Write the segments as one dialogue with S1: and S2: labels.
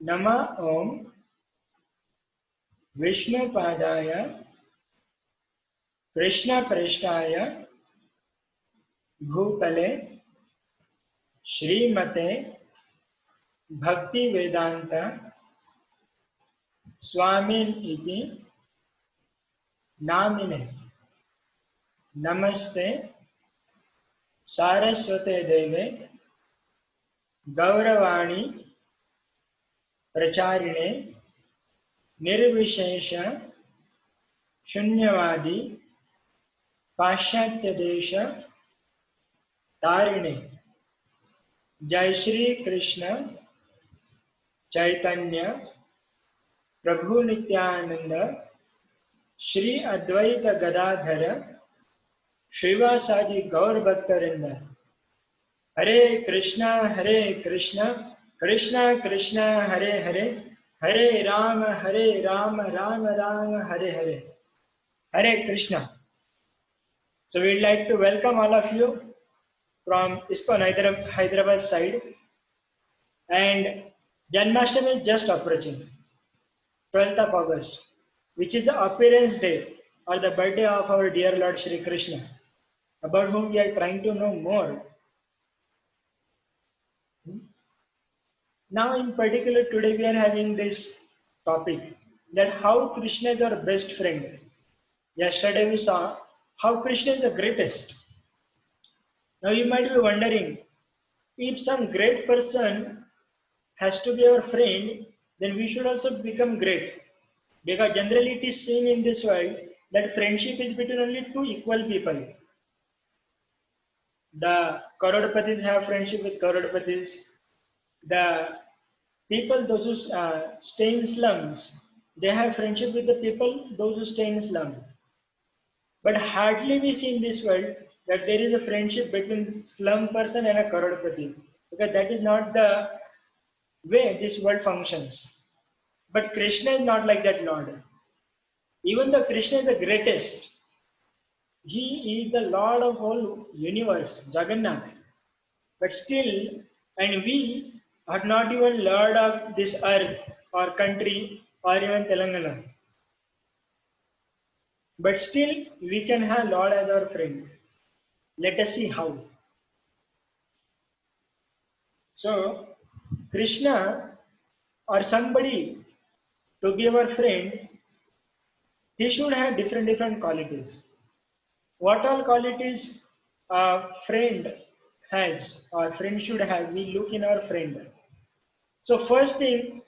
S1: नमः ओम विष्णुपादाय कृष्णप्रेष्ठाय भूतले श्रीमते भक्तिवेदांत स्वामिन इति नामिने नमस्ते सारस्वते देवे गौरवाणी प्रचारिणे निर्विशेष शून्यवादी पाश्चात्य देश तारिणे। जय श्री कृष्ण चैतन्य प्रभु नित्यानंद श्री अद्वैत गदाधर श्रीवासादि गौर भक्तवृंद। हरे कृष्णा कृष्णा कृष्णा हरे हरे, हरे राम राम राम हरे हरे, हरे Krishna. So we'd like to welcome all of you from ISKCON Hyderabad side, and Janmashtami is just approaching, 12th of August, which is the appearance day or the birthday of our dear Lord Shri Krishna, about whom we are trying to know more. Now in particular today we are having this topic that how Krishna is our best friend. Yesterday we saw how Krishna is the greatest. Now you might be wondering, if some great person has to be our friend, then we should also become great. Because generally it is seen in this world that friendship is between only two equal people. The Karodpatis have friendship with Karodpatis. The people, those who stay in slums, they have friendship with the people, those who stay in slums. But hardly we see in this world that there is a friendship between slum person and a Karodpati. Because that is not the way this world functions. But Krishna is not like that Lord. Even though Krishna is the greatest, he is the Lord of whole universe, Jagannath. But still, and we are not even Lord of this earth or country or even Telangana. But still, we can have Lord as our friend. Let us see how. So, Krishna or somebody to be our friend, he should have different qualities. What all qualities a friend has or friend should have, we look in our friend. So first thing,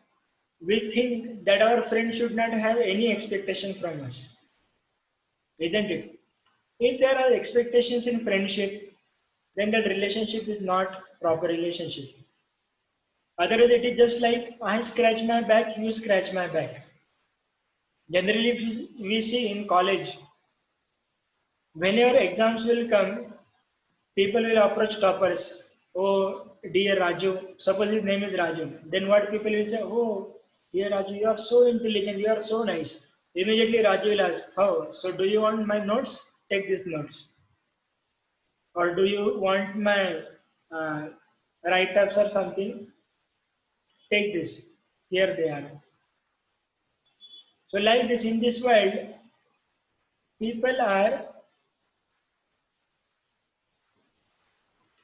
S1: we think that our friend should not have any expectation from us, isn't it? If there are expectations in friendship, then that relationship is not proper relationship. Otherwise, it is just like I scratch my back, you scratch my back. Generally, we see in college, whenever exams will come, people will approach toppers. Oh, dear Raju, suppose his name is Raju. Then what people will say, oh, dear Raju, you are so intelligent, you are so nice. Immediately Raju will ask, how? So do you want my notes? Take these notes. Or do you want my write-ups or something? Take this. Here they are. So like this, in this world, people are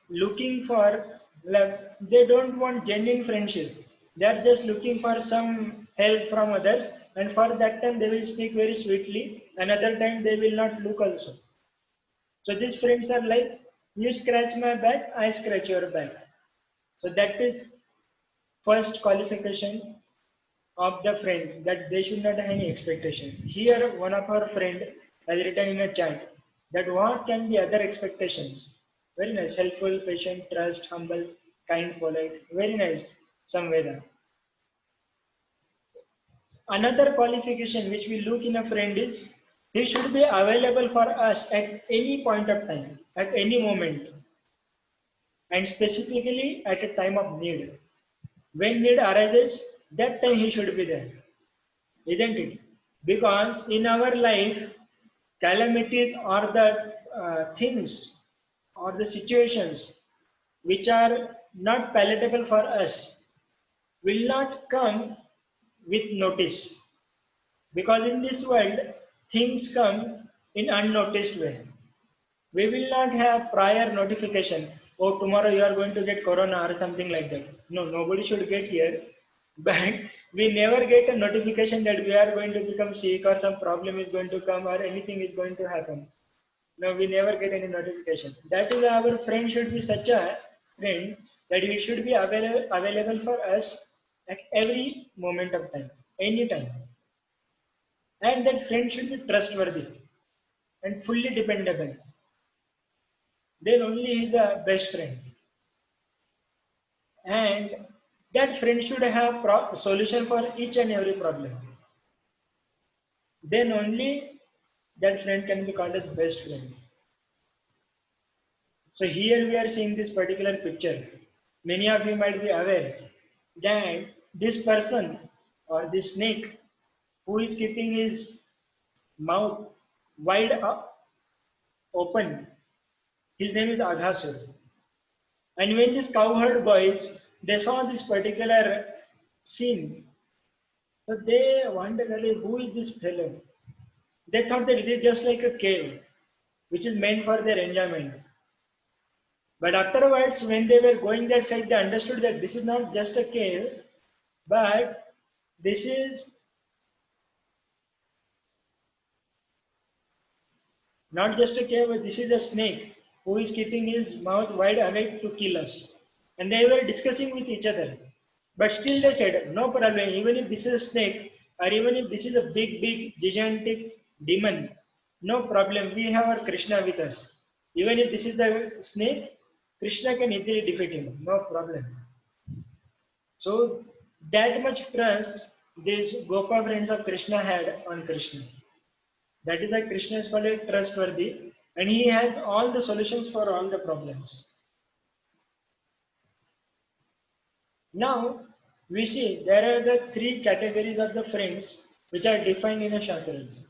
S1: looking for, like, they don't want genuine friendship. They are just looking for some help from others, and for that time they will speak very sweetly. Another time they will not look also. So these friends are like, you scratch my back, I scratch your back. So that is first qualification of the friend, that they should not have any expectation. Here one of our friend has written in a chat that what can be other expectations. Very nice, helpful, patient, trust, humble, kind, polite. Very nice, Samveda. Another qualification which we look in a friend is he should be available for us at any point of time, at any moment, and specifically at a time of need. When need arises, that time he should be there, isn't it? Because in our life, calamities are the things or the situations which are not palatable for us. will not come with notice, because in this world things come in unnoticed way. We will not have prior notification. Oh, tomorrow you are going to get corona or something like that. No, nobody should get here. But we never get a notification that we are going to become sick or some problem is going to come or anything is going to happen. No, we never get any notification. That is, our friend should be such a friend that he should be available for us at every moment of time, any time. And that friend should be trustworthy and fully dependable. Then only he is the best friend. And that friend should have solution for each and every problem. Then only that friend can be called as best friend. So here we are seeing this particular picture. Many of you might be aware that this person or this snake who is keeping his mouth wide open, his name is Aghasur. And when these cowherd boys they saw this particular scene, so they wondered, who is this fellow? They thought that it is just like a cave, which is meant for their enjoyment. But afterwards, when they were going that side, they understood that this is not just a cave, but this is not just a cave, but this is a snake who is keeping his mouth wide awake to kill us. And they were discussing with each other. But still they said, no problem, even if this is a snake, or even if this is a big, big, gigantic demon, no problem, we have our Krishna with us. Even if this is the snake, Krishna can easily defeat him, no problem. So that much trust these Gopa friends of Krishna had on Krishna. That is why Krishna is called trustworthy, and he has all the solutions for all the problems. Now we see there are the three categories of the friends which are defined in the Shastras.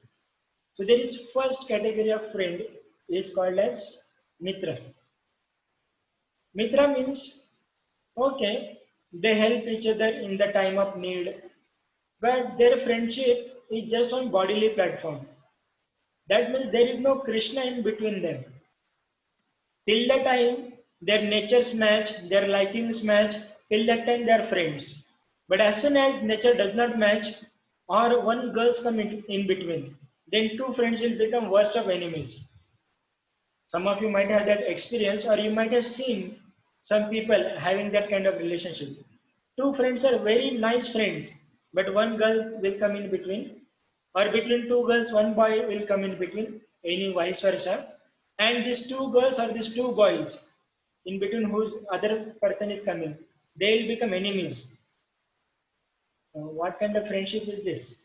S1: So there is first category of friend is called as Mitra. Mitra means okay, they help each other in the time of need, but their friendship is just on bodily platform. That means there is no Krishna in between them. Till the time their natures match, their likings match, till that time they are friends. But as soon as nature does not match, or one girls come in between, then two friends will become worst of enemies. Some of you might have that experience, or you might have seen some people having that kind of relationship. Two friends are very nice friends, but one girl will come in between, or between two girls, one boy will come in between, any vice versa. And these two girls or these two boys, in between whose other person is coming, they will become enemies. What kind of friendship is this?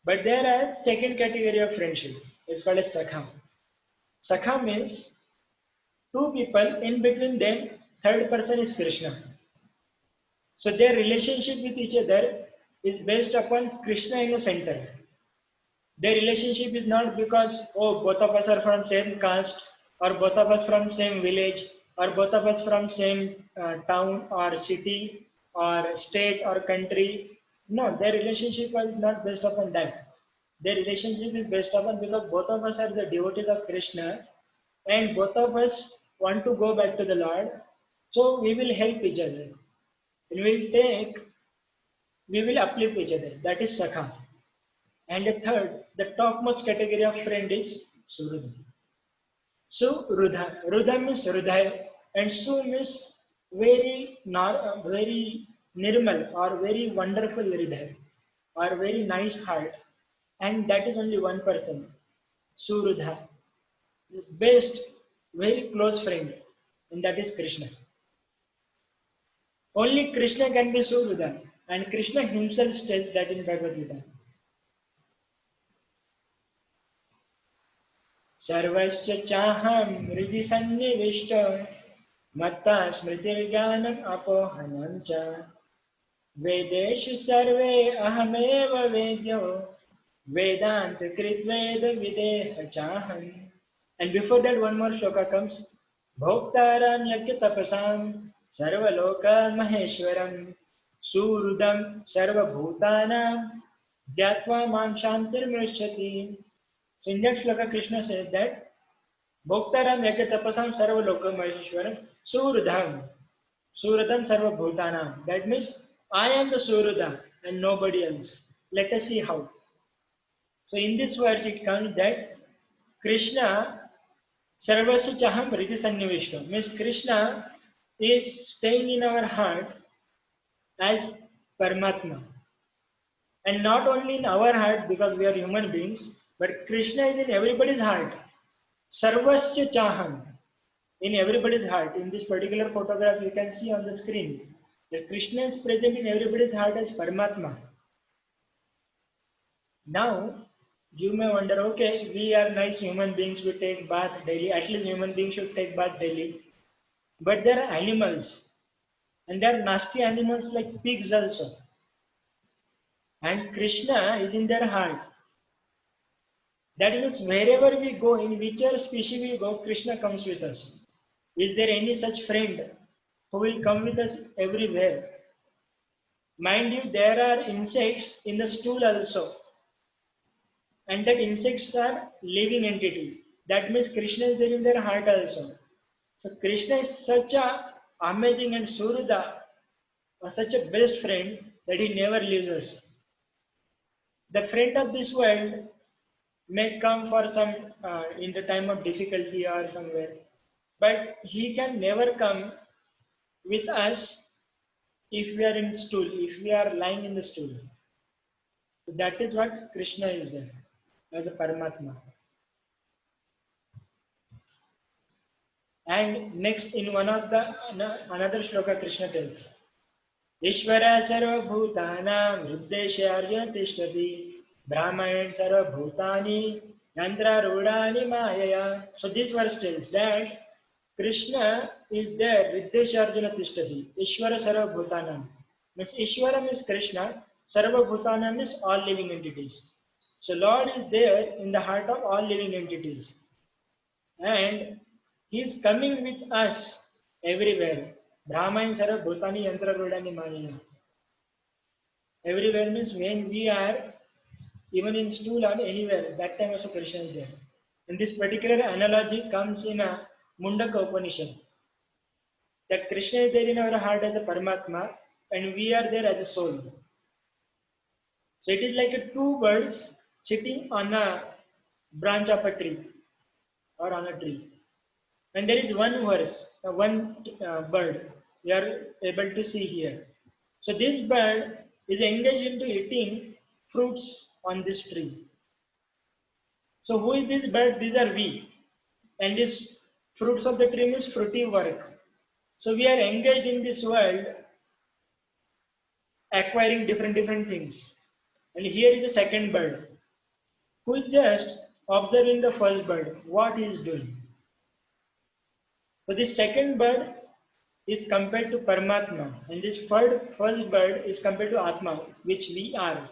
S1: But there is second category of friendship. It's called as Sakha. Sakha means two people, in between them, third person is Krishna. So their relationship with each other is based upon Krishna in the center. Their relationship is not because, oh, both of us are from same caste, or both of us from same village, or both of us from same town or city or state or country. No, their relationship is not based upon that. Their relationship is based upon because both of us are the devotees of Krishna, and both of us want to go back to the Lord. So we will help each other. And we will uplift each other. That is Sakha. And the third, the topmost category of friend is Surudha. So Rudha means Rudhay, and Su means very nirmal or very wonderful Hridaya or very nice heart, and that is only one person, Surudha, best, very close friend, and that is Krishna. Only Krishna can be Surudha, and Krishna himself states that in Bhagavad Gita. सर्वस्य चाहं हृदि सन्निविष्ट मत्ता स्मृतिर्ज्ञानम् अपोहनं च वेदेषु सर्वे अहमेव वेद्यो वेदांत कृद्वेद विदेह चाहं. And before that one more shloka comes, भोक्तारं यज्ञ तपसां सर्वलोक महेश्वरं Surudam Sarvabhutanam Gyatva Mam Shantirmrishati. So in that shloka, Krishna says that Bhoktaram Yakatapasam Sarvalokam Maheshwaram Surudam. Surudam Sarvabhutanam. That means I am the Suruda and nobody else. Let us see how. So in this verse it comes that Krishna Sarvasya Chaham Riti Sannivishta means Krishna is staying in our heart as Paramatma. And not only in our heart because we are human beings, but Krishna is in everybody's heart. Sarvasya Chaham in everybody's heart. In this particular photograph you can see on the screen that Krishna is present in everybody's heart as Paramatma. Now you may wonder, okay, we are nice human beings, we take bath daily, at least human beings should take bath daily. But there are animals, and there are nasty animals like pigs also. And Krishna is in their heart. That means wherever we go, in whichever species we go, Krishna comes with us. Is there any such friend who will come with us everywhere? Mind you, there are insects in the stool also. And that insects are living entity. That means Krishna is there in their heart also. So Krishna is such a amazing and Suruda, such a best friend that he never leaves us. The friend of this world may come for some in the time of difficulty or somewhere, but he can never come with us if we are in stool, if we are lying in the stool. So that is what Krishna is there as a Paramatma. And next in one of the another shloka Krishna tells, Ishvara sarvabhutanam hriddesha arjuna tishtati brahmayan sarvabhutani yantrarudani mayaya. So this verse tells that Krishna is there hriddesha arjuna tishtati. Ishvara sarvabhutanam means Ishvara means Krishna, sarvabhutanam means all living entities. So Lord is there in the heart of all living entities. And he is coming with us everywhere. Brahman Sara Bhutani Yantra Rudani Maya. Everywhere means when we are even in stool or anywhere, that time also Krishna is there. And this particular analogy comes in a Mundaka Upanishad. That Krishna is there in our heart as a Paramatma and we are there as a soul. So it is like a two birds sitting on a branch of a tree or on a tree. And there is one verse, one bird we are able to see here. So this bird is engaged into eating fruits on this tree. So who is this bird? These are we. And this fruits of the tree means fruity work. So we are engaged in this world acquiring different things. And here is the second bird who is just observing the first bird, what he is doing. So this second bird is compared to Paramatma, and this first bird is compared to Atma, which we are.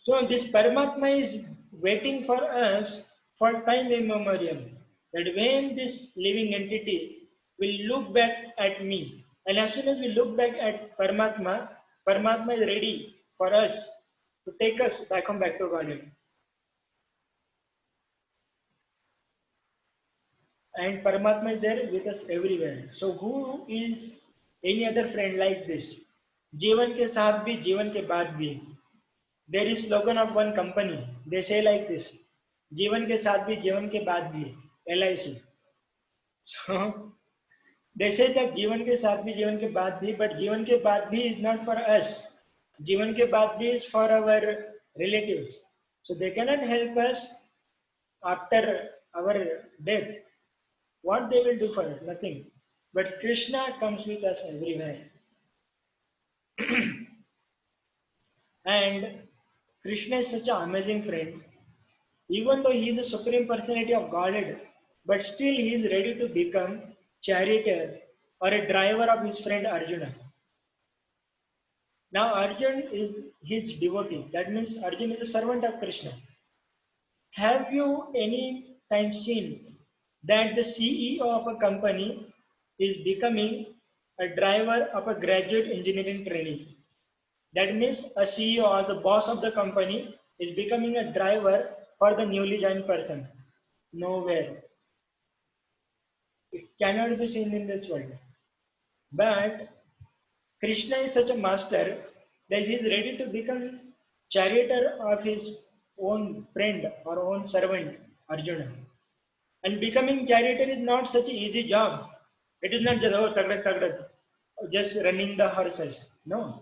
S1: So this Paramatma is waiting for us for time immemorial. That when this living entity will look back at me, and as soon as we look back at Paramatma, Paramatma is ready for us to take us back to Godhead. And Paramatma is there with us everywhere. So who is any other friend like this? जीवन के साथ भी जीवन के बाद भी. There is slogan of one company. They say like this: जीवन के साथ भी जीवन के बाद भी. LIC. So they say that जीवन के साथ भी जीवन के बाद भी, but जीवन के बाद भी is not for us. जीवन के बाद भी is for our relatives. So they cannot help us after our death. What they will do for us? Nothing. But Krishna comes with us everywhere. And Krishna is such an amazing friend. Even though he is the supreme personality of Godhead, but still he is ready to become charioteer or a driver of his friend Arjuna. Now Arjuna is his devotee. That means Arjuna is a servant of Krishna. Have you any time seen that the CEO of a company is becoming a driver of a graduate engineering trainee. That means a CEO or the boss of the company is becoming a driver for the newly joined person. Nowhere. It cannot be seen in this world. But Krishna is such a master that he is ready to become charioteer of his own friend or own servant, Arjuna. And becoming charioteer is not such an easy job. It is not just, oh, tagdat, tagdat, just running the horses. No.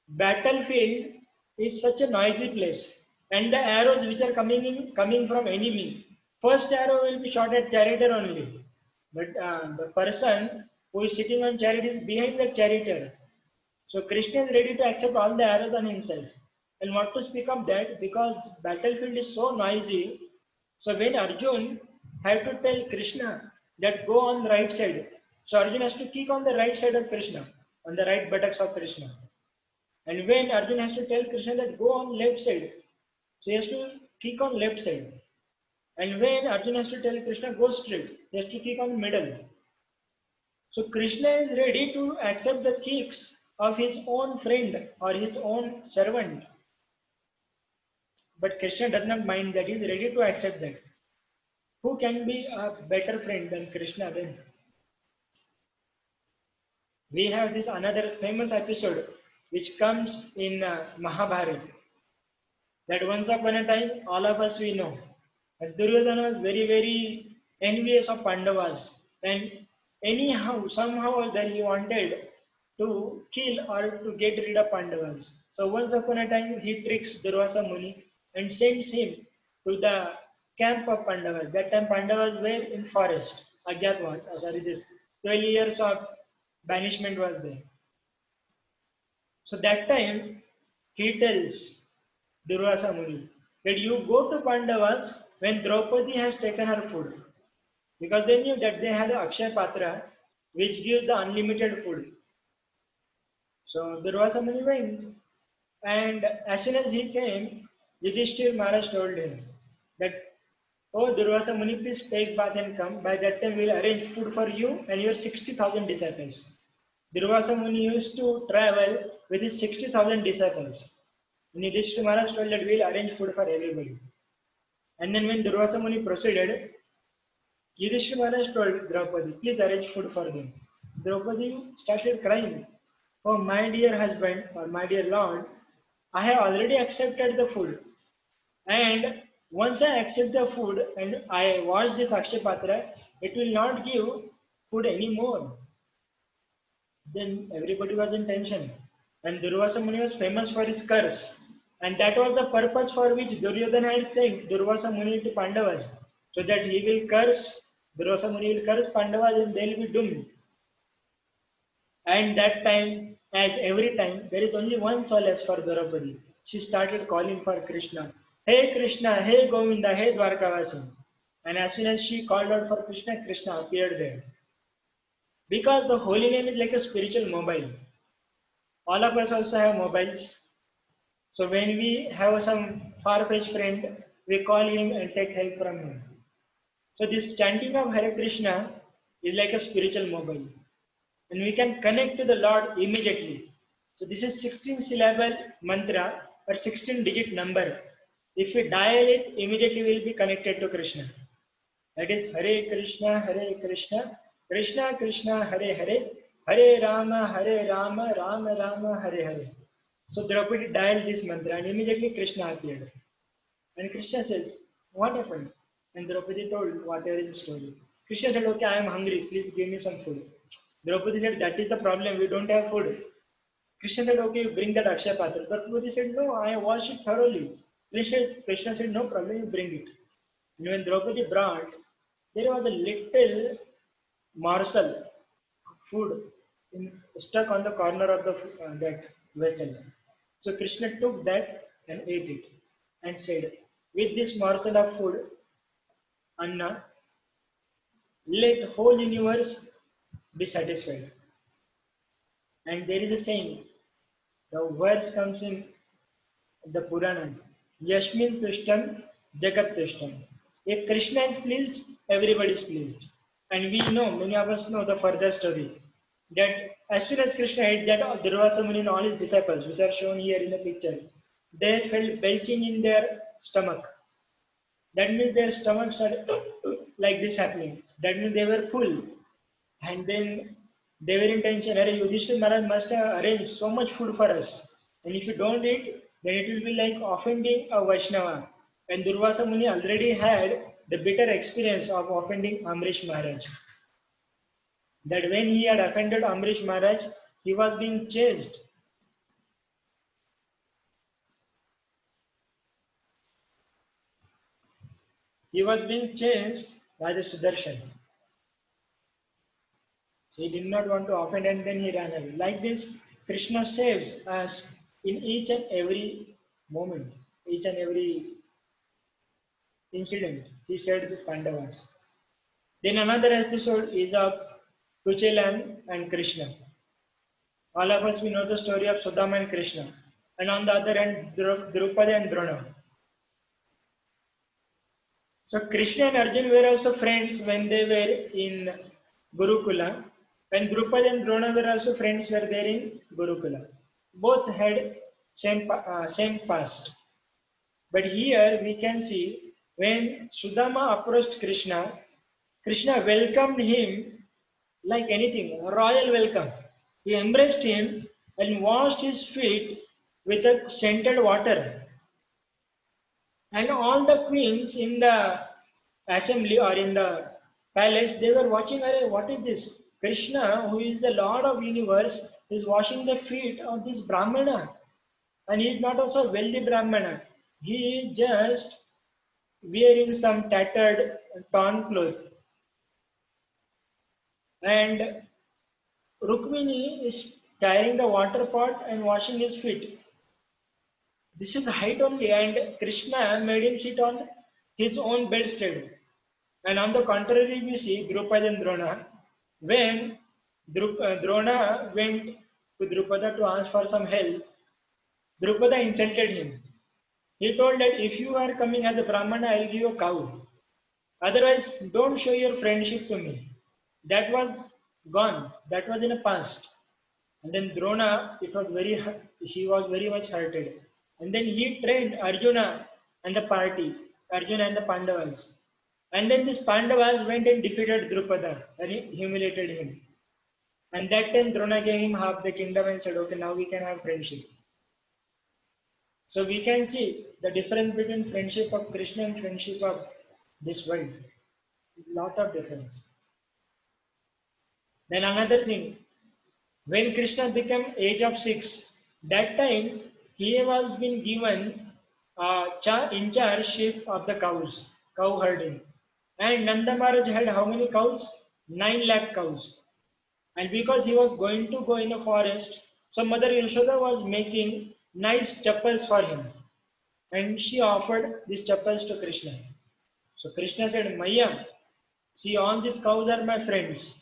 S1: Battlefield is such a noisy place. And the arrows which are coming from enemy, first arrow will be shot at charioteer only. But the person who is sitting on chariot is behind the charioteer. So Krishna is ready to accept all the arrows on himself. And what to speak of that? Because battlefield is so noisy. So when Arjun had to tell Krishna that go on the right side, so Arjun has to kick on the right side of Krishna, on the right buttocks of Krishna. And when Arjun has to tell Krishna that go on left side, so he has to kick on left side. And when Arjun has to tell Krishna go straight, he has to kick on middle. So Krishna is ready to accept the kicks of his own friend or his own servant. But Krishna does not mind that, he is ready to accept that. Who can be a better friend than Krishna then? We have this another famous episode which comes in Mahabharata. That once upon a time, all of us we know that Duryodhana was very, very envious of Pandavas, and anyhow, somehow that he wanted to kill or to get rid of Pandavas. So once upon a time, he tricks Durvasa Muni and sends him to the camp of Pandavas. That time Pandavas were in forest. Agyatwas, this 12 years of banishment was there. So that time he tells Durvasa Muni that you go to Pandavas when Draupadi has taken her food. Because they knew that they had the Akshay Patra which gives the unlimited food. So Durvasa Muni went, and as soon as he came, Yudhishthir Maharaj told him that, oh Durvasa Muni, please take bath and come. By that time we will arrange food for you and your 60,000 disciples. Durvasa Muni used to travel with his 60,000 disciples. And Yudhishthir Maharaj told that we will arrange food for everybody. And then when Durvasa Muni proceeded, Yudhishthir Maharaj told Draupadi, please arrange food for them. Draupadi started crying. Oh, my dear husband or my dear lord, I have already accepted the food. And once I accept the food and I wash this Akshay Patra, it will not give food anymore. Then everybody was in tension. And Durvasa Muni was famous for his curse. And that was the purpose for which Duryodhana had sent Durvasa Muni to Pandavas. So that he will curse, Durvasa Muni will curse Pandavas and they will be doomed. And that time, as every time, there is only one solace for Draupadi. She started calling for Krishna. Hey Krishna, hey Govinda, hey Dwarkavasi. And as soon as she called out for Krishna, Krishna appeared there. Because the holy name is like a spiritual mobile. All of us also have mobiles. So when we have some far-fetched friend, we call him and take help from him. So this chanting of Hare Krishna is like a spiritual mobile. And we can connect to the Lord immediately. So this is 16 syllable mantra or 16 digit number. If we dial it, immediately we will be connected to Krishna. That is Hare Krishna, Krishna Krishna, Hare Hare, Hare Rama, Rama Rama, Hare Hare. So Draupadi dialed this mantra and immediately Krishna appeared. And Krishna said, what happened? And Draupadi told whatever is the story. Krishna said, okay, I am hungry, please give me some food. Draupadi said, that is the problem, we don't have food. Krishna said, okay, bring that Akshay Patra. Draupadi said, no, I washed it thoroughly. Krishna said, no problem, you bring it. And when Draupadi brought, there was a little morsel of food stuck on the corner of that vessel. So Krishna took that and ate it and said, with this morsel of food, Anna, let whole universe be satisfied. And there is a saying, the verse comes in the Puranas, Yashmin Tushtam Jagat Tushtam. If Krishna is pleased, everybody is pleased. And we know, many of us know the further story, that As soon as Krishna ate that, Durvasa Muni and all his disciples, which are shown here in the picture, they felt belching in their stomach. That means their stomachs are like this happening. That means they were full. And then they were in tension. Arey, Yudhishthir Maharaj must have arranged so much food for us. And if you don't eat, then it will be like offending a Vaishnava. And Durvasa Muni already had the bitter experience of offending Amrish Maharaj. That when he had offended Amrish Maharaj, he was being chased. He was being chased by the Sudarshan. He did not want to offend and then he ran away. Like this, Krishna saves us in each and every moment, each and every incident. He saved the Pandavas. Then another episode is of Kuchelan and Krishna. All of us we know the story of Sudama and Krishna. And on the other hand, Drupada and Drona. So Krishna and Arjun were also friends when they were in Gurukula. And Drupad and Drona were also friends were there in Gurukula. Both had same past. But here we can see when Sudama approached Krishna, Krishna welcomed him like anything, a royal welcome. He embraced him and washed his feet with a scented water. And all the queens in the assembly or in the palace, they were watching, what is this? Krishna, who is the Lord of universe, is washing the feet of this Brahmana. And he is not also a wealthy Brahmana. He is just wearing some tattered torn cloth. And Rukmini is carrying the water pot and washing his feet. This is height only, and Krishna made him sit on his own bedstead. And on the contrary, we see Drupada and Drona. When Drona went to Drupada to ask for some help, Drupada insulted him. He told that if you are coming as a Brahmana, I will give you a cow. Otherwise, don't show your friendship to me. That was gone. That was in the past. And then Drona, she was very much hurted. And then he trained Arjuna and the party, Arjuna and the Pandavas. And then these Pandavas went and defeated Drupada and humiliated him. And that time Drona gave him half the kingdom and said, okay, now we can have friendship. So we can see the difference between friendship of Krishna and friendship of this world. Lot of difference. Then another thing, when Krishna became age of 6, that time he was been given in charge of the cows, cow herding. And Nanda Maharaj had how many cows? 9 lakh cows. And because he was going to go in a forest, so Mother Yashoda was making nice chappals for him. And she offered these chappals to Krishna. So Krishna said, Maya, see, all these cows are my friends.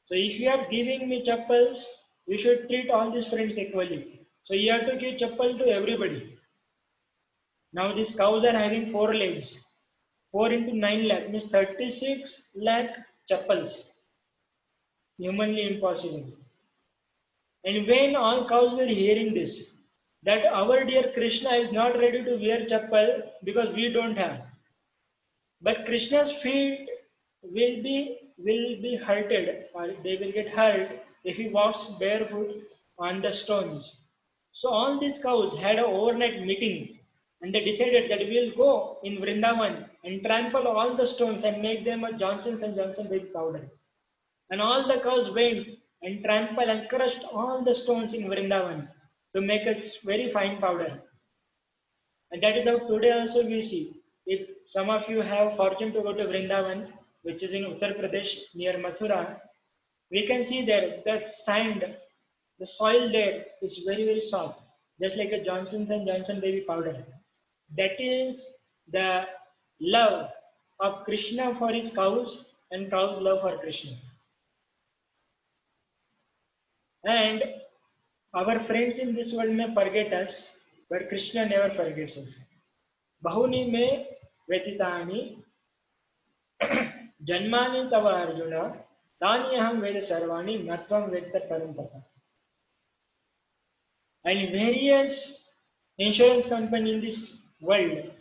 S1: So if you are giving me chappals, you should treat all these friends equally. So you have to give chappal to everybody. Now these cows are having 4 legs. 4 into 9 lakh means 36 lakh chappals. Humanly impossible. And when all cows were hearing this, that our dear Krishna is not ready to wear chappal because we don't have. But Krishna's feet will be hurted, or they will get hurt if he walks barefoot on the stones. So all these cows had an overnight meeting and they decided that we will go in Vrindavan and trample all the stones and make them a Johnson's and Johnson baby powder. And all the cows went and trampled and crushed all the stones in Vrindavan to make a very fine powder. And that is how today also we see. If some of you have fortune to go to Vrindavan, which is in Uttar Pradesh near Mathura, we can see there that sand, the soil there is very, very soft, just like a Johnson's and Johnson baby powder. That is the love of Krishna for his cows and cows' love for Krishna. And our friends in this world may forget us, but Krishna never forgets us. Bahuni me vetitani janmani tava Arjuna Tanyaham Veda Sarvani Natvam Vedta Parampara. And various insurance companies in this world,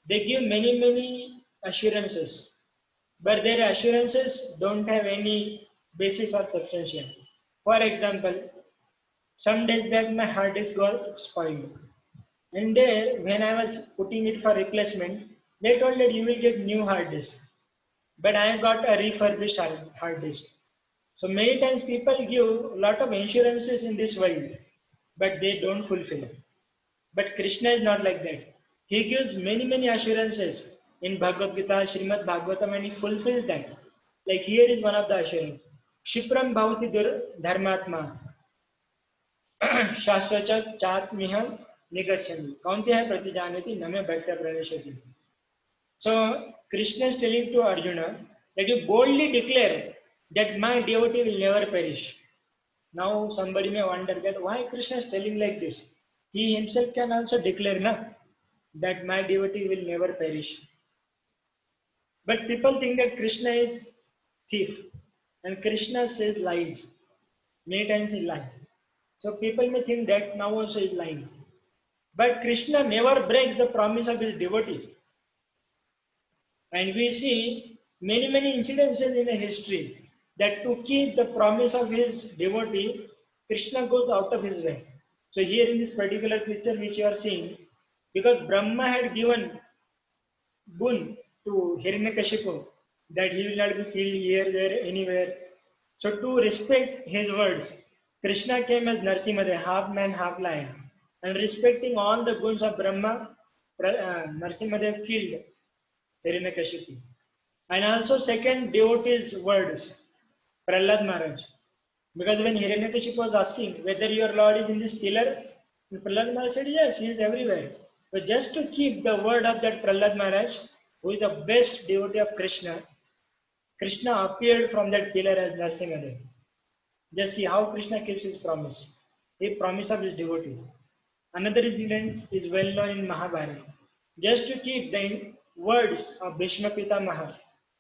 S1: they give many assurances, but their assurances don't have any basis or substantiation. For example, some days back my hard disk got spoiled. And there, when I was putting it for replacement, they told that you will get new hard disk. But I got a refurbished hard disk. So many times people give a lot of insurances in this world, but they don't fulfill it. But Krishna is not like that. He gives many assurances in Bhagavad Gita, Srimad Bhagavatam, and he fulfills that. Like here is one of the assurances. Shipram bhavati dharmatma शास्त्रच चात्मिहं निगच्छन्ति कौन्तेय प्रतिजानति न मे भक्त्या प्रणश्यति. So Krishna is telling to Arjuna that you boldly declare that my devotee will never perish. Now somebody may wonder that why Krishna is telling like this. He himself can also declare na, that my devotee will never perish. But people think that Krishna is thief and Krishna says lies. Many times he lies. So people may think that now also is lying. But Krishna never breaks the promise of his devotee. And we see many incidences in the history that to keep the promise of his devotee, Krishna goes out of his way. So here in this particular picture which you are seeing, because Brahma had given boon to Hiranyakashipu that he will not be killed here, there, anywhere. So to respect his words, Krishna came as Narsimha, half man, half lion. And respecting all the guns of Brahma, Narsimha killed Hiranyakashipu. And also second devotee's words, Prahlad Maharaj. Because when Hiranyakashipu was asking whether your Lord is in this pillar, Prahlad Maharaj said, yes, he is everywhere. But just to keep the word of that Prahlad Maharaj, who is the best devotee of Krishna, Krishna appeared from that pillar as Narsimha. Just see how Krishna keeps his promise. He promise of his devotee. Another incident is well known in Mahabharata. Just to keep the words of Bhishma Pitamaha,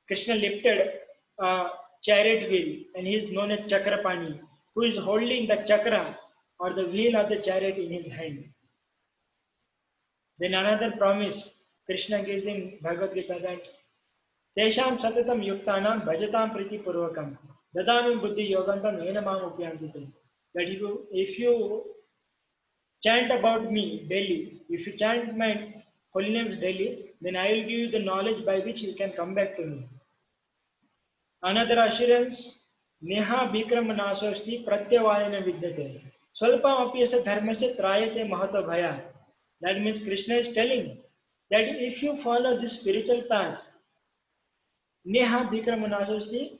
S1: Krishna lifted a chariot wheel and he is known as Chakrapani, who is holding the chakra or the wheel of the chariot in his hand. Then another promise Krishna gives in Bhagavad Gita that Tesham Satatam Yuktanam Bhajatam Priti Purvakam Dadami Buddhi Yogantam Enamam Upyanti. That if you chant about me daily, if you chant my holy names daily, then I will give you the knowledge by which you can come back to me. Another assurance, Neha Bikram Nasosti Pratyavayana Vidyate. Swalpam apyasa dharmasya trayate mahata bhaya. That means Krishna is telling that if you follow this spiritual path, Neha Bikram Nasosti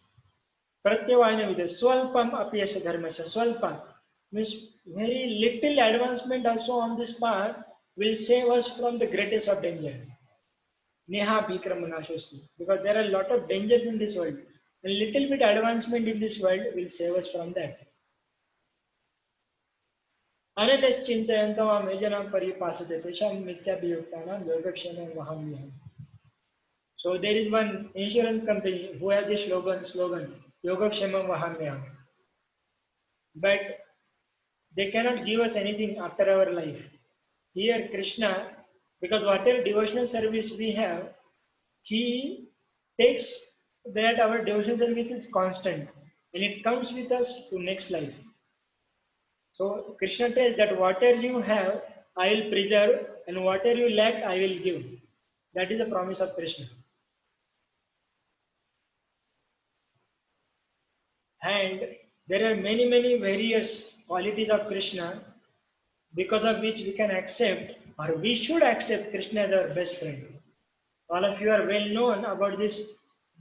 S1: Pratyavayana Vidyate. Swalpam apyasa dharmasya. Swalpam means very little advancement also on this path will save us from the greatest of danger. Neha Bikram Nasosti. Because there are a lot of dangers in this world. A little bit advancement in this world will save us from that. Anatas chintayantam amejanam paripasate tesham mityabhiyuktanam yogakshanam vahamyam. So there is one insurance company who has this slogan yogakshamam vahamyam. But they cannot give us anything after our life. Here Krishna, because whatever devotional service we have, he takes that our devotional service is constant and it comes with us to next life. So Krishna tells that whatever you have, I will preserve, and whatever you lack, I will give. That is the promise of Krishna. And there are many various qualities of Krishna because of which we can accept or we should accept Krishna as our best friend. All of you are well known about this,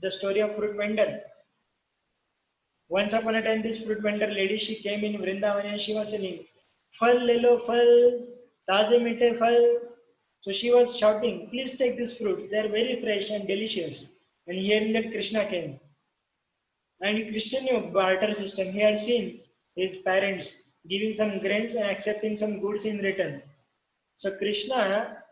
S1: the story of fruit vendor. Once upon a time, this fruit vendor lady, she came in Vrindavan and she was saying, "Phal lelo phal, taze meete phal." So she was shouting, "Please take these fruits. They are very fresh and delicious." And hearing that, Krishna came. And Krishna knew barter system. He had seen his parents giving some grains and accepting some goods in return. So Krishna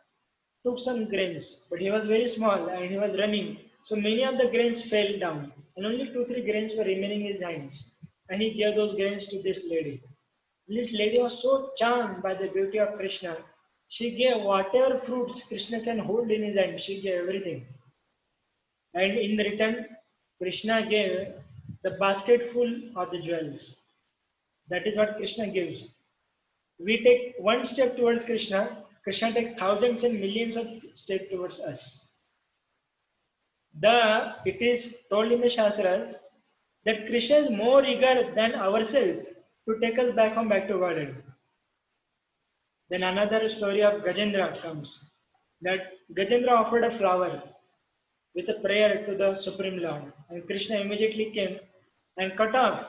S1: took some grains, but he was very small and he was running. So many of the grains fell down. and only 2-3 grains were remaining in his hands. And he gave those grains to this lady. This lady was so charmed by the beauty of Krishna. She gave whatever fruits Krishna can hold in his hand, she gave everything. And in return, Krishna gave the basket full of the jewels. That is what Krishna gives. We take one step towards Krishna, Krishna takes thousands and millions of steps towards us. It is told in the Shastras that Krishna is more eager than ourselves to take us back home, back to Godhead. Then another story of Gajendra comes, that Gajendra offered a flower with a prayer to the Supreme Lord, and Krishna immediately came and cut off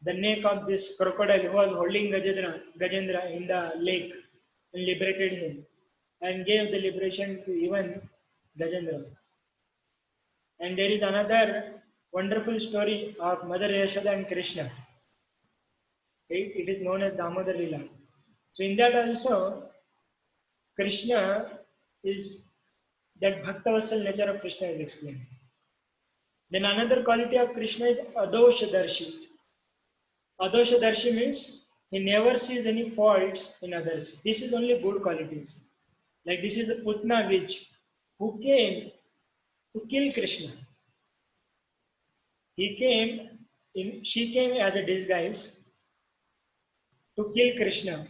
S1: the neck of this crocodile who was holding Gajendra in the lake and liberated him and gave the liberation to even Gajendra. And there is another wonderful story of Mother Yashoda and Krishna. It is known as Damodar Lila. So in that also, Krishna is that Bhaktavatsal nature of Krishna is explained. Then another quality of Krishna is Adoshadarshi. Adoshadarshi means he never sees any faults in others. This is only good qualities. Like this is the Putna witch who came to kill Krishna. She came as a disguise to kill Krishna.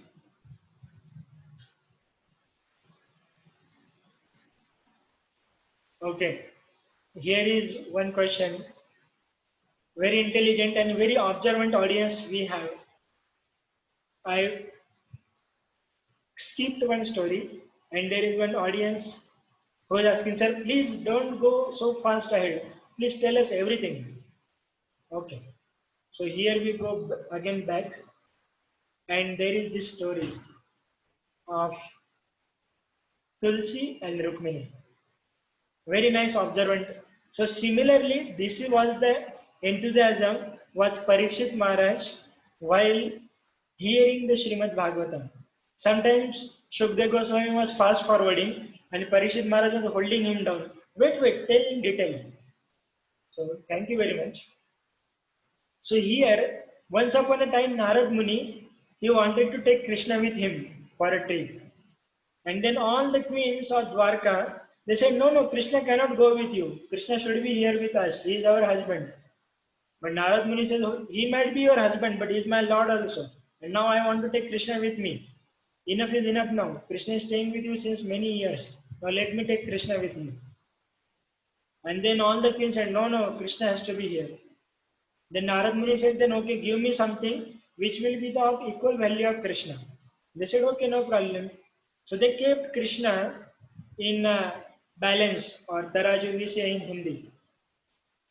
S1: Okay, here is one question. Very intelligent and very observant audience we have. I skipped one story and there is one audience who is asking, sir, please don't go so fast ahead. Please tell us everything. Okay. So here we go again back and there is this story of Tulsi and Rukmini. Very nice observant. So similarly, this was the enthusiasm was Parikshit Maharaj while hearing the Srimad Bhagavatam. Sometimes Shukdev Goswami was fast forwarding and Parikshit Maharaj was holding him down. Wait, tell in detail. So thank you very much. So here, once upon a time, Narad Muni, he wanted to take Krishna with him for a trip. And then all the queens of Dwarka, they said, no, Krishna cannot go with you. Krishna should be here with us. He is our husband. But Narad Muni says, he might be your husband, but he is my Lord also. And now I want to take Krishna with me. Enough is enough now. Krishna is staying with you since many years. Now let me take Krishna with me. And then all the queens said, no, Krishna has to be here. Then Narad Muni said, then okay, give me something which will be of equal value of Krishna. They said, okay, no problem. So they kept Krishna in balance, or taraju we say in Hindi.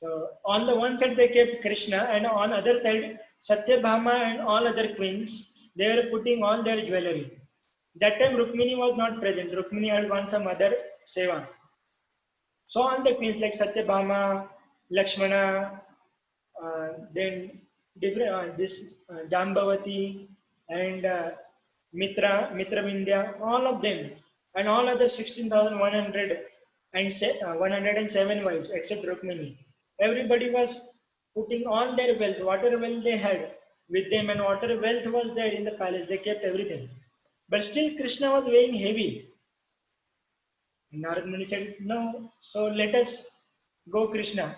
S1: So on the one side they kept Krishna, and on other side Satyabhama and all other queens, they were putting on their jewelry. That time Rukmini was not present. Rukmini had gone some other seva. So all the queens like Satyabhama, Lakshmana, then different Jambavati and Mitra Vindhya, all of them, and all other 16,107 wives except Rukmini. Everybody was putting all their wealth, whatever wealth they had with them, and whatever wealth was there in the palace, they kept everything. But still Krishna was weighing heavy. Narad Muni said, no, so let us go, Krishna.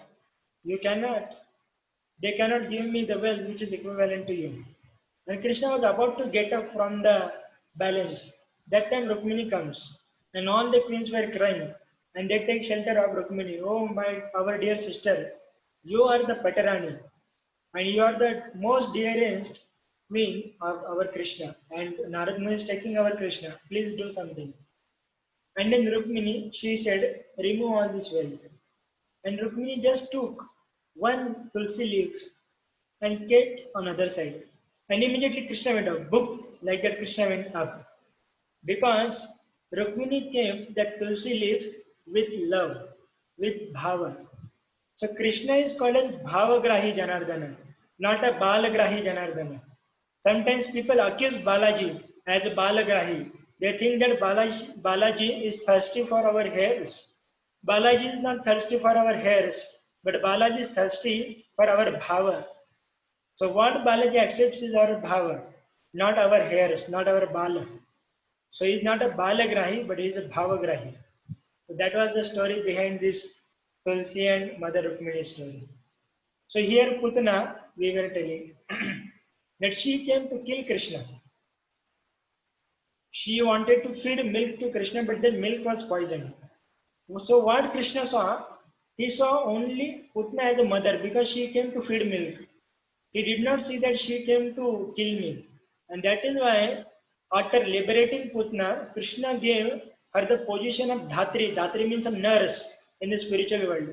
S1: They cannot give me the wealth which is equivalent to you. And Krishna was about to get up from the balance. That time Rukmini comes and all the queens were crying and they take shelter of Rukmini. Oh our dear sister, you are the Patarani and you are the most dearest queen of our Krishna. And Narad Muni is taking our Krishna. Please do something. And then Rukmini, she said, remove all this wealth. And Rukmini just took one tulsi leaf and kept on other side. And immediately Krishna went up. Boop, like that Krishna went up. Because Rukmini kept that tulsi leaf with love, with bhava. So Krishna is called as Bhavagrahi Janardana, not a Balagrahi Janardana. Sometimes people accuse Balaji as a Balagrahi. They think that Balaji is thirsty for our hairs. Balaji is not thirsty for our hairs. But Balaji is thirsty for our bhava. So what Balaji accepts is our bhava, not our hairs, not our bala. So he's not a balagrahi, but he's a bhavagrahi. So that was the story behind this Tulsi and Mother Rukmini story. So here Putana, we were telling that she came to kill Krishna. She wanted to feed milk to Krishna, but the milk was poisoned. So what Krishna saw, he saw only Putna as a mother because she came to feed milk. He did not see that she came to kill me. And that is why after liberating Putna, Krishna gave her the position of Dhatri. Dhatri means a nurse in the spiritual world.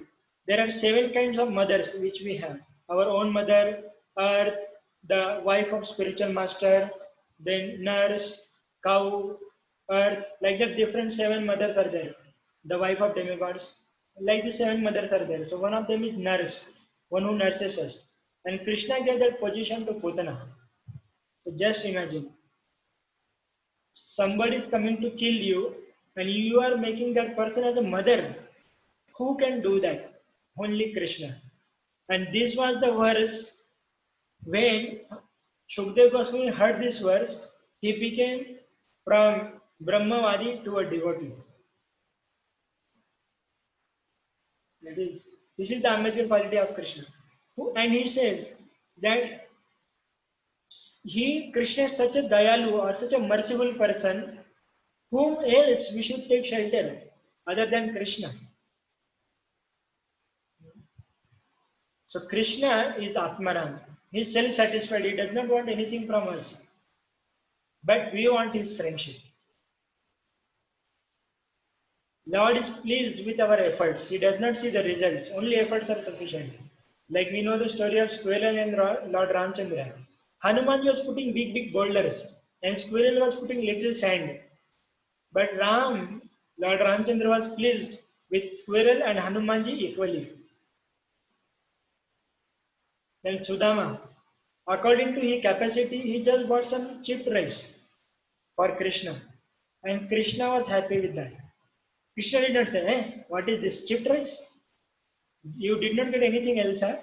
S1: There are 7 kinds of mothers which we have. Our own mother, earth, the wife of spiritual master, then nurse, cow, earth, like that different 7 mothers are there. The wife of demigods, like the 7 mothers are there. So one of them is nurse, one who nurses us. And Krishna gave that position to Putana. So just imagine, somebody is coming to kill you and you are making that person as a mother. Who can do that? Only Krishna. And this was the verse when Shukdev Goswami heard this verse, he became from Brahmavadi to a devotee. That is, this is the amazing quality of Krishna. And he says that Krishna is such a dayalu or such a merciful person, whom else we should take shelter other than Krishna. So Krishna is Atmaram. He is self-satisfied. He does not want anything from us. But we want his friendship. Lord is pleased with our efforts. He does not see the results. Only efforts are sufficient. Like we know the story of Squirrel and Lord Ramchandra. Hanuman was putting big boulders and Squirrel was putting little sand. But Lord Ramchandra was pleased with Squirrel and Hanumanji equally. Then Sudama, according to his capacity, he just bought some chipped rice for Krishna. And Krishna was happy with that. Krishna did not say, what is this chipped rice? You did not get anything else, huh?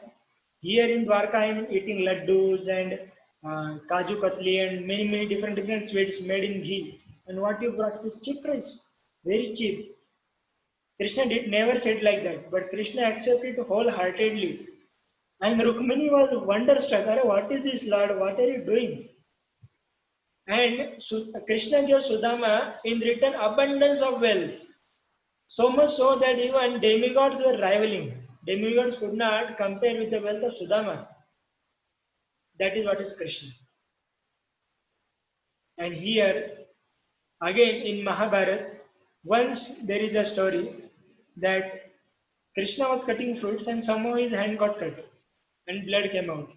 S1: Here in Dwarka, I am eating laddus and kaju katli and many different sweets made in ghee. And what you brought is chipped rice, very cheap. Krishna never said like that, but Krishna accepted wholeheartedly. And Rukmini was wonderstruck. What is this, Lord? What are you doing? And Krishna gave Sudama in return abundance of wealth. So much so that even demigods were rivaling. Demigods could not compare with the wealth of Sudama. That is what is Krishna. And here, again in Mahabharata, once there is a story that Krishna was cutting fruits and somehow his hand got cut and blood came out.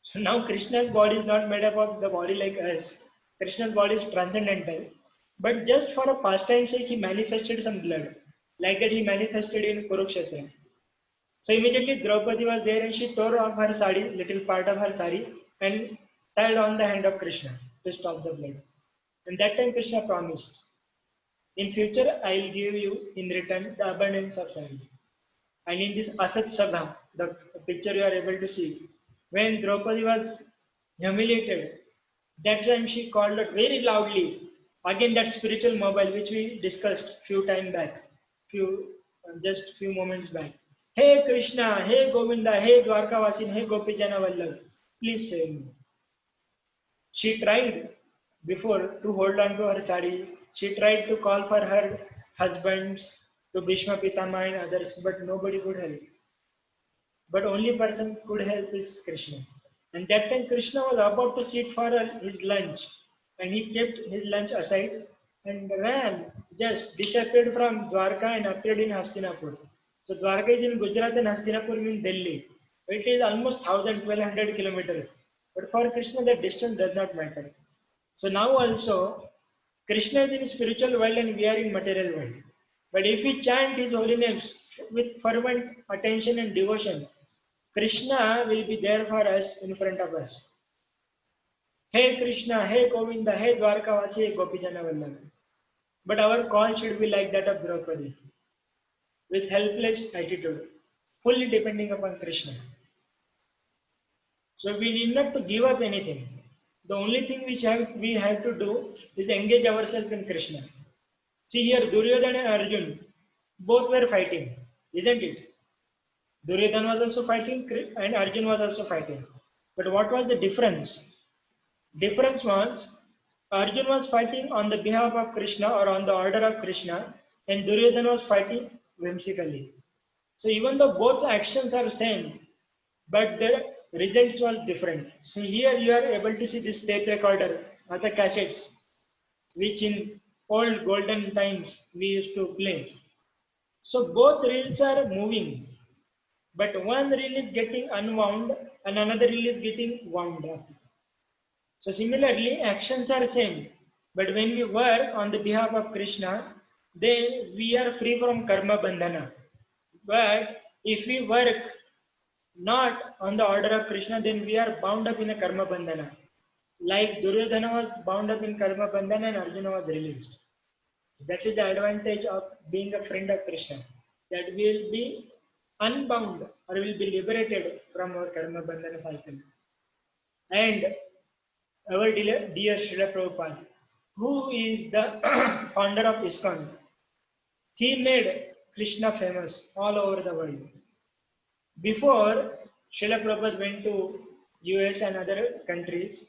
S1: So now Krishna's body is not made up of the body like us. Krishna's body is transcendental. But just for a pastime sake, he manifested some blood. Like that he manifested in Kurukshetra. So immediately Draupadi was there and she tore off her sari, little part of her sari, and tied on the hand of Krishna to stop the blood. And that time Krishna promised, in future I will give you in return the abundance of sari. And in this Asat Sabha, the picture you are able to see, when Draupadi was humiliated, that time she called out very loudly, again that spiritual mobile which we discussed few time back, just few moments back. Hey Krishna, hey Govinda, hey Dwarkavasin, hey Gopijana Vallabh, please save me. She tried before to hold on to her sari. She tried to call for her husbands, to Bhishma Pitama and others, but nobody could help. But only person could help is Krishna. And that time Krishna was about to sit for his lunch, and he kept his lunch aside and ran, just disappeared from Dwarka and appeared in Hastinapur. So Dwarka is in Gujarat and Hastinapur in Delhi. It is almost 1200 kilometers. But for Krishna, the distance does not matter. So now also, Krishna is in spiritual world and we are in material world. But if we chant his holy names with fervent attention and devotion, Krishna will be there for us in front of us. Hey Krishna, hey Govinda, hey Dwarkavasi, hey Gopijana Vallabh. But our call should be like that of Draupadi, with helpless attitude. fully depending upon Krishna. So we need not to give up anything. The only thing which we have to do is engage ourselves in Krishna. See here, Duryodhana and Arjun, both were fighting, isn't it? Duryodhana was also fighting and Arjun was also fighting. But what was the difference? Difference was Arjun was fighting on the behalf of Krishna or on the order of Krishna, and Duryodhana was fighting whimsically. So even though both actions are same, but the results were different. So here you are able to see this tape recorder or the cassettes, which in old golden times we used to play. So both reels are moving, but one reel is getting unwound and another reel is getting wound up. So similarly, actions are same, but when we work on the behalf of Krishna, then we are free from karma bandhana. But if we work not on the order of Krishna, then we are bound up in a karma bandhana. Like Duryodhana was bound up in karma bandhana and Arjuna was released. That is the advantage of being a friend of Krishna. That we will be unbound or will be liberated from our karma bandhana cycle. And our dear Srila Prabhupada, who is the founder of ISKCON, he made Krishna famous all over the world. Before Srila Prabhupada went to US and other countries,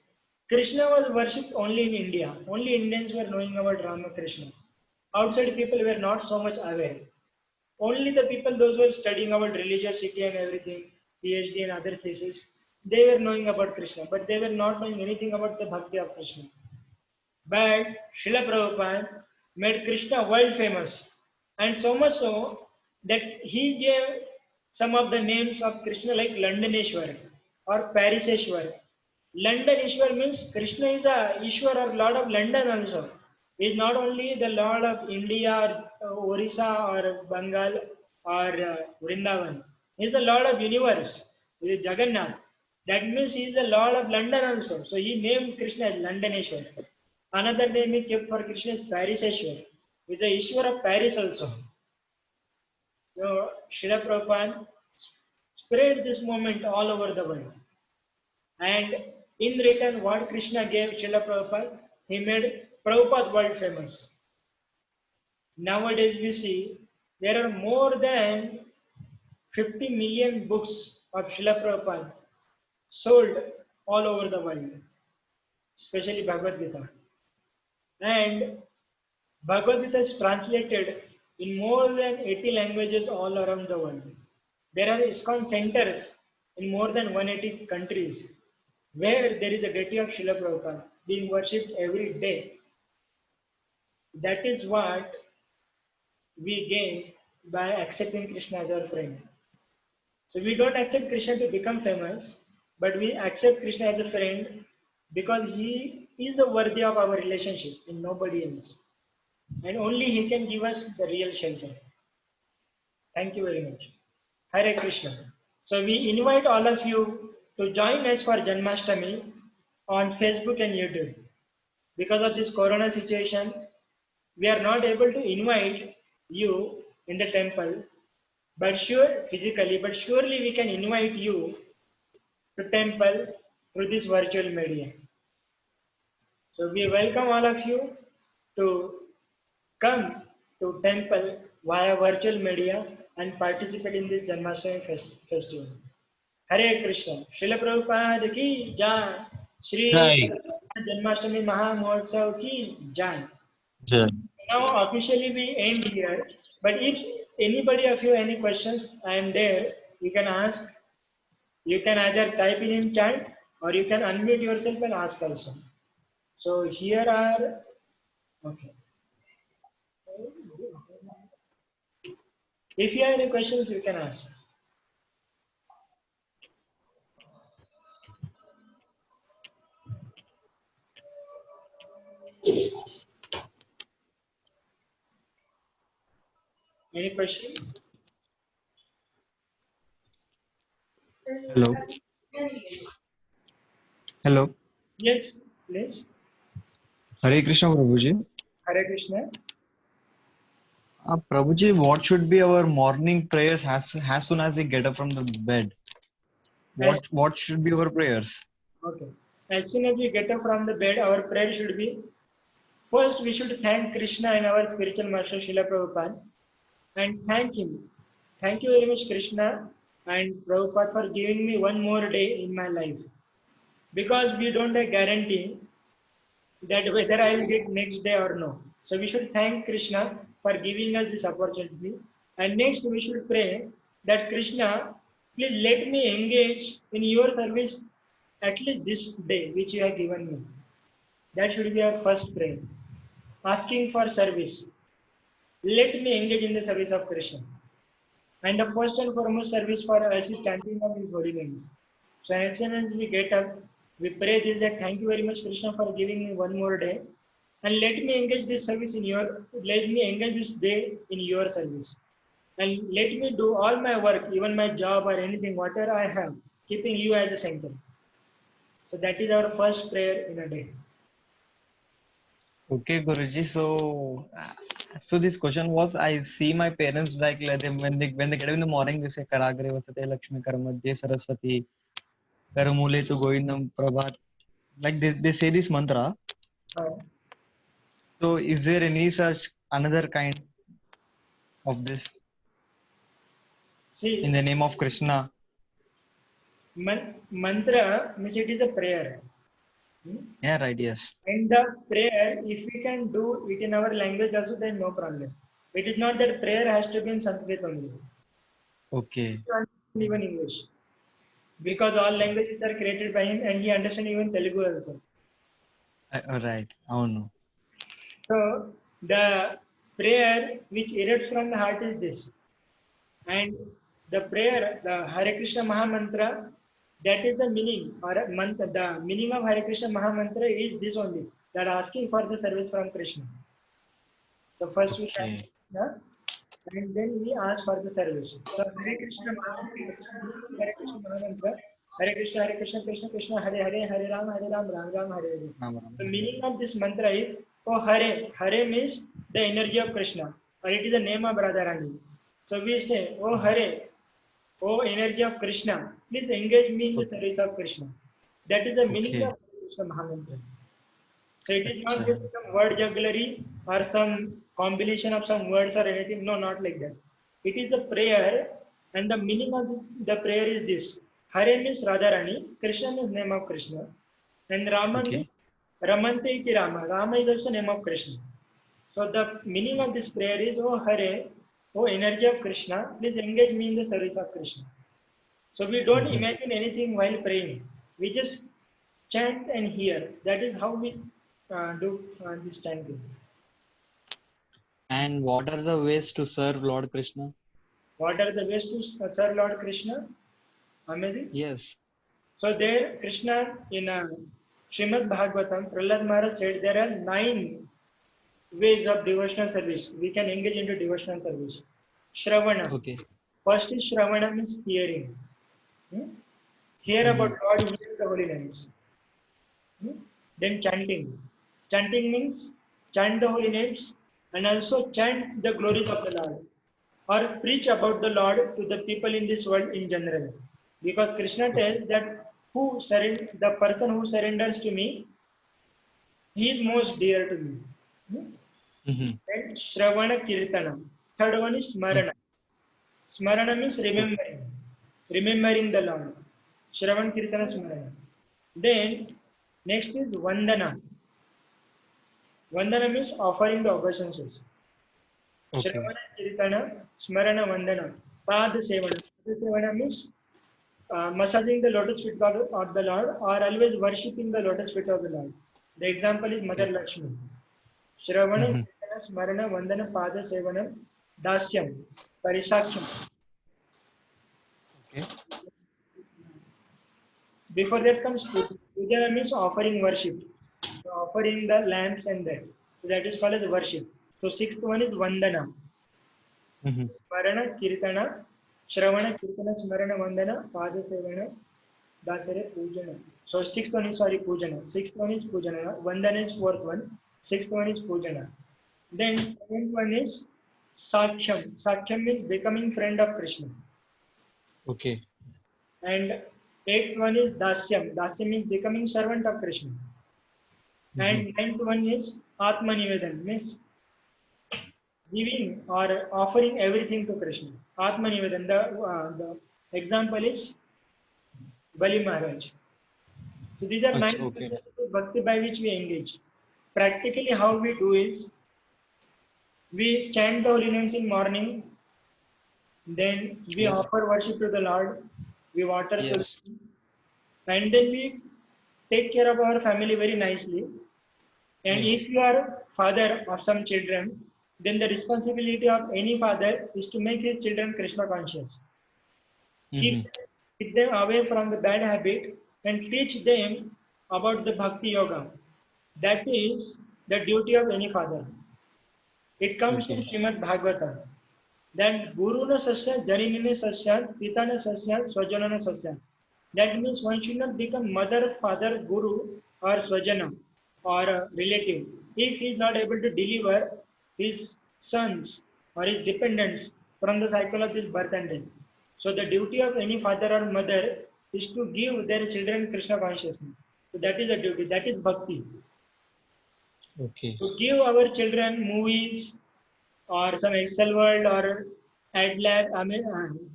S1: Krishna was worshipped only in India. Only Indians were knowing about Ramakrishna. Outside people were not so much aware. Only the people, those who were studying about religiosity and everything, PhD and other theses, they were knowing about Krishna, but they were not knowing anything about the bhakti of Krishna. But Srila Prabhupada made Krishna world famous, and so much so that he gave some of the names of Krishna like Londoneshwar or Pariseshwar. Londoneshwar means Krishna is the Ishwar or Lord of London also. He is not only the Lord of India or Orissa or Bengal or Vrindavan. He is the Lord of universe. He is Jagannath. That means he is the Lord of London also. So he named Krishna as Londoneshwar. Another name he kept for Krishna is Pariseshwar. He is the Ishwar of Paris also. So Srila Prabhupada spread this moment all over the world. And in return, what Krishna gave Srila Prabhupada, he made Prabhupada world famous. Nowadays we see there are more than 50 million books of Srila Prabhupada sold all over the world, especially Bhagavad Gita. And Bhagavad Gita is translated in more than 80 languages all around the world. There are ISKCON centers in more than 180 countries where there is a deity of Srila Prabhupada being worshipped every day. That is what we gain by accepting Krishna as our friend. So we don't accept Krishna to become famous, but we accept Krishna as a friend because he is the worthy of our relationship and nobody else. And only he can give us the real shelter. Thank you very much. Hare Krishna. So we invite all of you to join us for Janmashtami on Facebook and YouTube. Because of this corona situation, we are not able to invite you in the temple, but physically, but surely we can invite you to temple through this virtual media. So we welcome all of you to come to temple via virtual media and participate in this Janmashtami festival. Hare Krishna. Srila Prabhupada ki jai. Shri
S2: Jai.
S1: Janmashtami Maha Mahotsav ki jai.
S2: Jai.
S1: Now officially we end here, but if anybody of you any questions, I am there. You can ask. You can either type in chat or you can unmute yourself and ask also. So here are okay. If you have any questions, you can ask. Any questions?
S3: Hello. Hello.
S1: Yes, please.
S3: Hare Krishna Prabhuji.
S1: Hare Krishna.
S3: Prabhuji, what should be our morning prayers as soon as we get up from the bed?
S1: As,
S3: What should be our prayers?
S1: okay. As soon as we get up from the bed, our prayer should be first we should thank Krishna and our spiritual master Srila Prabhupada and thank him. Thank you very much, Krishna and Prabhupada, for giving me one more day in my life. Because we don't have guarantee that whether I will get next day or no. So we should thank Krishna for giving us this opportunity. And next we should pray that Krishna, please let me engage in your service at least this day which you have given me. That should be our first prayer. Asking for service. Let me engage in the service of Krishna. And the first and foremost service for us is chanting of His holy names. So as soon as we get up, we pray this that thank you very much Krishna for giving me one more day, and let me engage this service in your, let me engage this day in your service, and let me do all my work, even my job or anything, whatever I have, keeping you as the center. So that is our first prayer in a day.
S3: Okay, Guruji. So this question was: I see my parents when they get up in the morning, they say Karagre Vasate Lakshmi Karamadhye Saraswati Karamule tu Govindam Prabhat. Like they say this mantra.
S1: Uh,
S3: So is there any such another kind of this in
S1: See,
S3: the name of Krishna?
S1: mantra means it is a prayer. Hmm?
S3: Yeah, right. Yes.
S1: And the prayer, if we can do it in our language also, then no problem. It is not that prayer has to be in Sanskrit only.
S3: Okay.
S1: Even English. Because all languages are created by him and he understands even Telugu also.
S3: Right. Oh no.
S1: So the prayer which erupts from the heart is this. And the prayer, the Hare Krishna Maha Mantra, that is the meaning or mantra. The meaning of Hare Krishna Maha Mantra is this only, that asking for the service from Krishna. So first we thank
S3: Okay.
S1: Krishna and then we ask for the service. So Hare Krishna Mahamantra, Hare Krishna Mahamantra, Hare Krishna, Krishna Krishna, Hare Hare, Hare Ram, Ram Ram, Hare Hare.
S3: Ram Ram,
S1: The
S3: Hare
S1: meaning
S3: Hare.
S1: of this mantra is, oh Hare, Hare means the energy of Krishna, or it is the name of Radharani. So we say, oh Hare, oh energy of Krishna, please engage me in the service of Krishna. That is the meaning of
S3: Okay.
S1: Hare Krishna Mahamantra. So it is not
S3: Acha.
S1: just some word jugglery or some combination of some words or anything. No, not like that. It is a prayer, and the meaning of the prayer is this: Hare means Radharani, Krishna means name of Krishna, and Rama means
S3: Okay.
S1: Ramante iti Rama. Rama is also name of Krishna. So the meaning of this prayer is: Oh Hare, oh energy of Krishna, please engage me in the service of Krishna. So we don't
S3: Mhm.
S1: imagine anything while praying. We just chant and hear. That is how we do this chanting.
S3: And what are the ways to serve Lord Krishna?
S1: What are the ways to serve Lord Krishna? Amazing.
S3: Yes.
S1: So there, Krishna in Srimad Bhagavatam, Prahlad Maharaj said there are 9 ways of devotional service. We can engage into devotional service. Shravana.
S3: Okay.
S1: First is Shravana means hearing. Hmm? Hear about
S3: Mhm.
S1: Lord, hear the holy names. Hmm? Then chanting. Chanting means chant the holy names and also chant the glories of the Lord or preach about the Lord to the people in this world in general. Because Krishna
S3: Okay.
S1: tells that the person who surrenders to me, he is most dear to me. Hmm?
S3: Mhm.
S1: Then Shravana Kirtana. Third one is
S3: Mm.
S1: Smarana. Smarana means
S3: Okay.
S1: remembering the Lord. Shravan Kirtana Smarana. Then next is Vandana. Vandana means offering the obeisances.
S3: Okay.
S1: Shravana, Kirtana, Smarana, Vandana. Pada Sevana. Pada Sevana means massaging the lotus feet of the Lord or always worshipping the lotus feet of the Lord. The example is Mother
S3: Okay.
S1: Lakshmi. Shravana,
S3: Mhm.
S1: Kirtana, Smarana, Vandana, Pada Sevana, Dasyam, Parisaksham.
S3: Okay.
S1: Before that comes puja. Puja means offering worship. So offering the lamps and that. So that is called as worship. So sixth one is Vandana.
S3: Mhm.
S1: Smarana, Kirtana, Shravana, Kirtana, Smarana, Vandana, Pada Sevana, Dasare, Pujana. So sixth one is sorry, Pujana. Sixth one is Pujana. Vandana is fourth one. Sixth one is Pujana. Then seventh one is Saksham. Saksham means becoming friend of Krishna.
S3: Okay.
S1: And eighth one is Dasyam. Dasyam means becoming servant of Krishna. And ninth one is Atmanivedan, means giving or offering everything to Krishna. Atmanivedan. The example is Bali Maharaj. So these are nine
S3: Okay.
S1: processes of bhakti by which we engage. Practically, how we do is we chant the holy names in morning, then we
S3: Yes.
S1: offer worship to the Lord, we water to,
S3: Yes.
S1: and then we take care of our family very nicely. And if
S3: Yes.
S1: you are father of some children, then the responsibility of any father is to make his children Krishna conscious. Keep,
S3: Mm-hmm.
S1: keep them away from the bad habit and teach them about the bhakti yoga. That is the duty of any father. It comes in
S3: Okay.
S1: Srimad Bhagavatam. Then Guru na sasya, Jarinine sasya, Pita na sasya, Swajana na sasya. That means one should not become mother, father, guru, or swajana, or a relative, if he is not able to deliver his sons or his dependents from the cycle of this birth and death. So the duty of any father or mother is to give their children Krishna consciousness. So that is the duty. That is bhakti.
S3: Okay.
S1: To give our children movies or some Excel world or AdLab, I mean,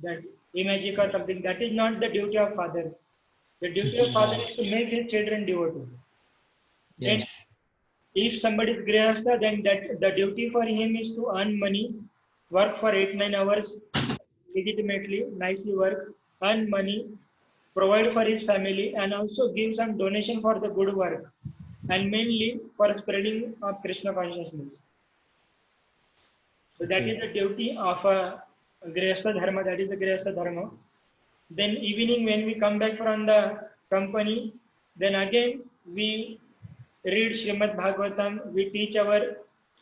S1: that Imagic or something, that is not the duty of father. The duty of father
S3: Yeah.
S1: is to make his children devotee. Then,
S3: Yes.
S1: if somebody is grihastha, then that the duty for him is to earn money, work for 8-9 hours, legitimately, nicely work, earn money, provide for his family, and also give some donation for the good work, and mainly for spreading of Krishna consciousness. So that is
S3: Okay.
S1: the duty of a Grihastha Dharma, that is the Grihastha Dharma. Then evening when we come back from the company, then again we read Srimad Bhagavatam, we teach our